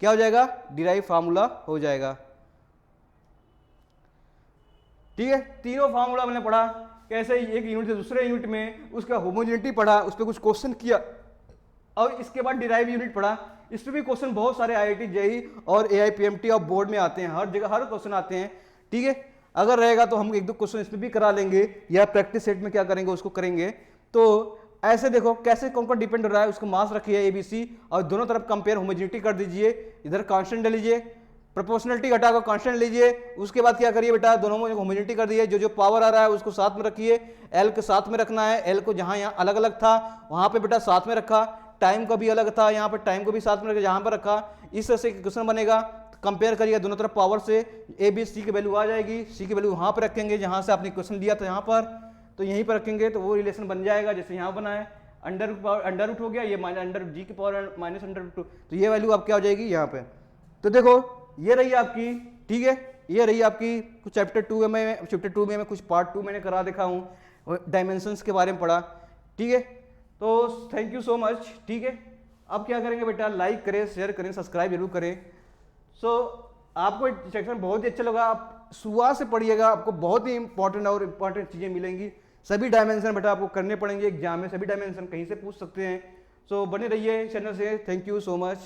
क्या हो जाएगा, डिराइव फार्मूला हो जाएगा, ठीक है। तीनों फार्मूला मैंने पढ़ा, कैसे एक यूनिट से दूसरे यूनिट में उसका होमोजेनिटी पढ़ा, उस पर कुछ क्वेश्चन किया, और इसके बाद डिराइव यूनिट पढ़ा। इस पर भी क्वेश्चन बहुत सारे IIT JEE और AIPMT और बोर्ड में आते हैं, हर जगह हर क्वेश्चन आते हैं, ठीक है। अगर रहेगा तो हम एक दो क्वेश्चन इसमें भी करा लेंगे, या प्रैक्टिस सेट में क्या करेंगे उसको करेंगे। तो ऐसे देखो कैसे कौन कौन डिपेंड हो रहा है, उसको मास रखिए ABC, और दोनों तरफ कंपेयर होमोजेनिटी कर दीजिए, इधर कांस्टेंट ले लीजिए, प्रोपोर्शनलिटी घटा कर कांस्टेंट लीजिए, उसके बाद क्या करिए बेटा, दोनों में होमोजेनिटी कर दिए, जो पावर आ रहा है उसको साथ में रखिए, L के साथ में रखना है, L को जहां यहाँ अलग अलग था वहां पे बेटा साथ में रखा, टाइम का भी अलग था यहाँ पर, टाइम को भी साथ में रखा जहां पर रखा, इस तरह से क्वेश्चन बनेगा। कंपेयर करिए दोनों तरफ पावर से, A B C की वैल्यू आ जाएगी, C की वैल्यू वहां पर रखेंगे जहां से आपने क्वेश्चन दिया था यहाँ पर, तो यहीं पर रखेंगे तो वो रिलेशन बन जाएगा जैसे यहाँ बना है, अंडर रूट हो गया, ये G की पावर -√2, तो ये वैल्यू आप क्या हो जाएगी यहाँ पे। तो देखो ये रही आपकी, ठीक है, ये रही आपकी कुछ चैप्टर 2 में कुछ पार्ट 2 मैंने करा देखा हूँ, डायमेंशंस के बारे में पढ़ा, ठीक है। तो थैंक यू सो मच, ठीक है। अब क्या करेंगे बेटा, लाइक करें, शेयर करें, सब्सक्राइब जरूर करें। आपको सेक्शन बहुत ही अच्छा लगा, आप शुरुआत से पढ़िएगा, आपको बहुत ही इंपॉर्टेंट चीजें मिलेंगी। सभी डायमेंशन बेटा आपको करने पड़ेंगे एग्जाम में, सभी डायमेंशन कहीं से पूछ सकते हैं। बने रहिए चैनल से, थैंक यू सो मच।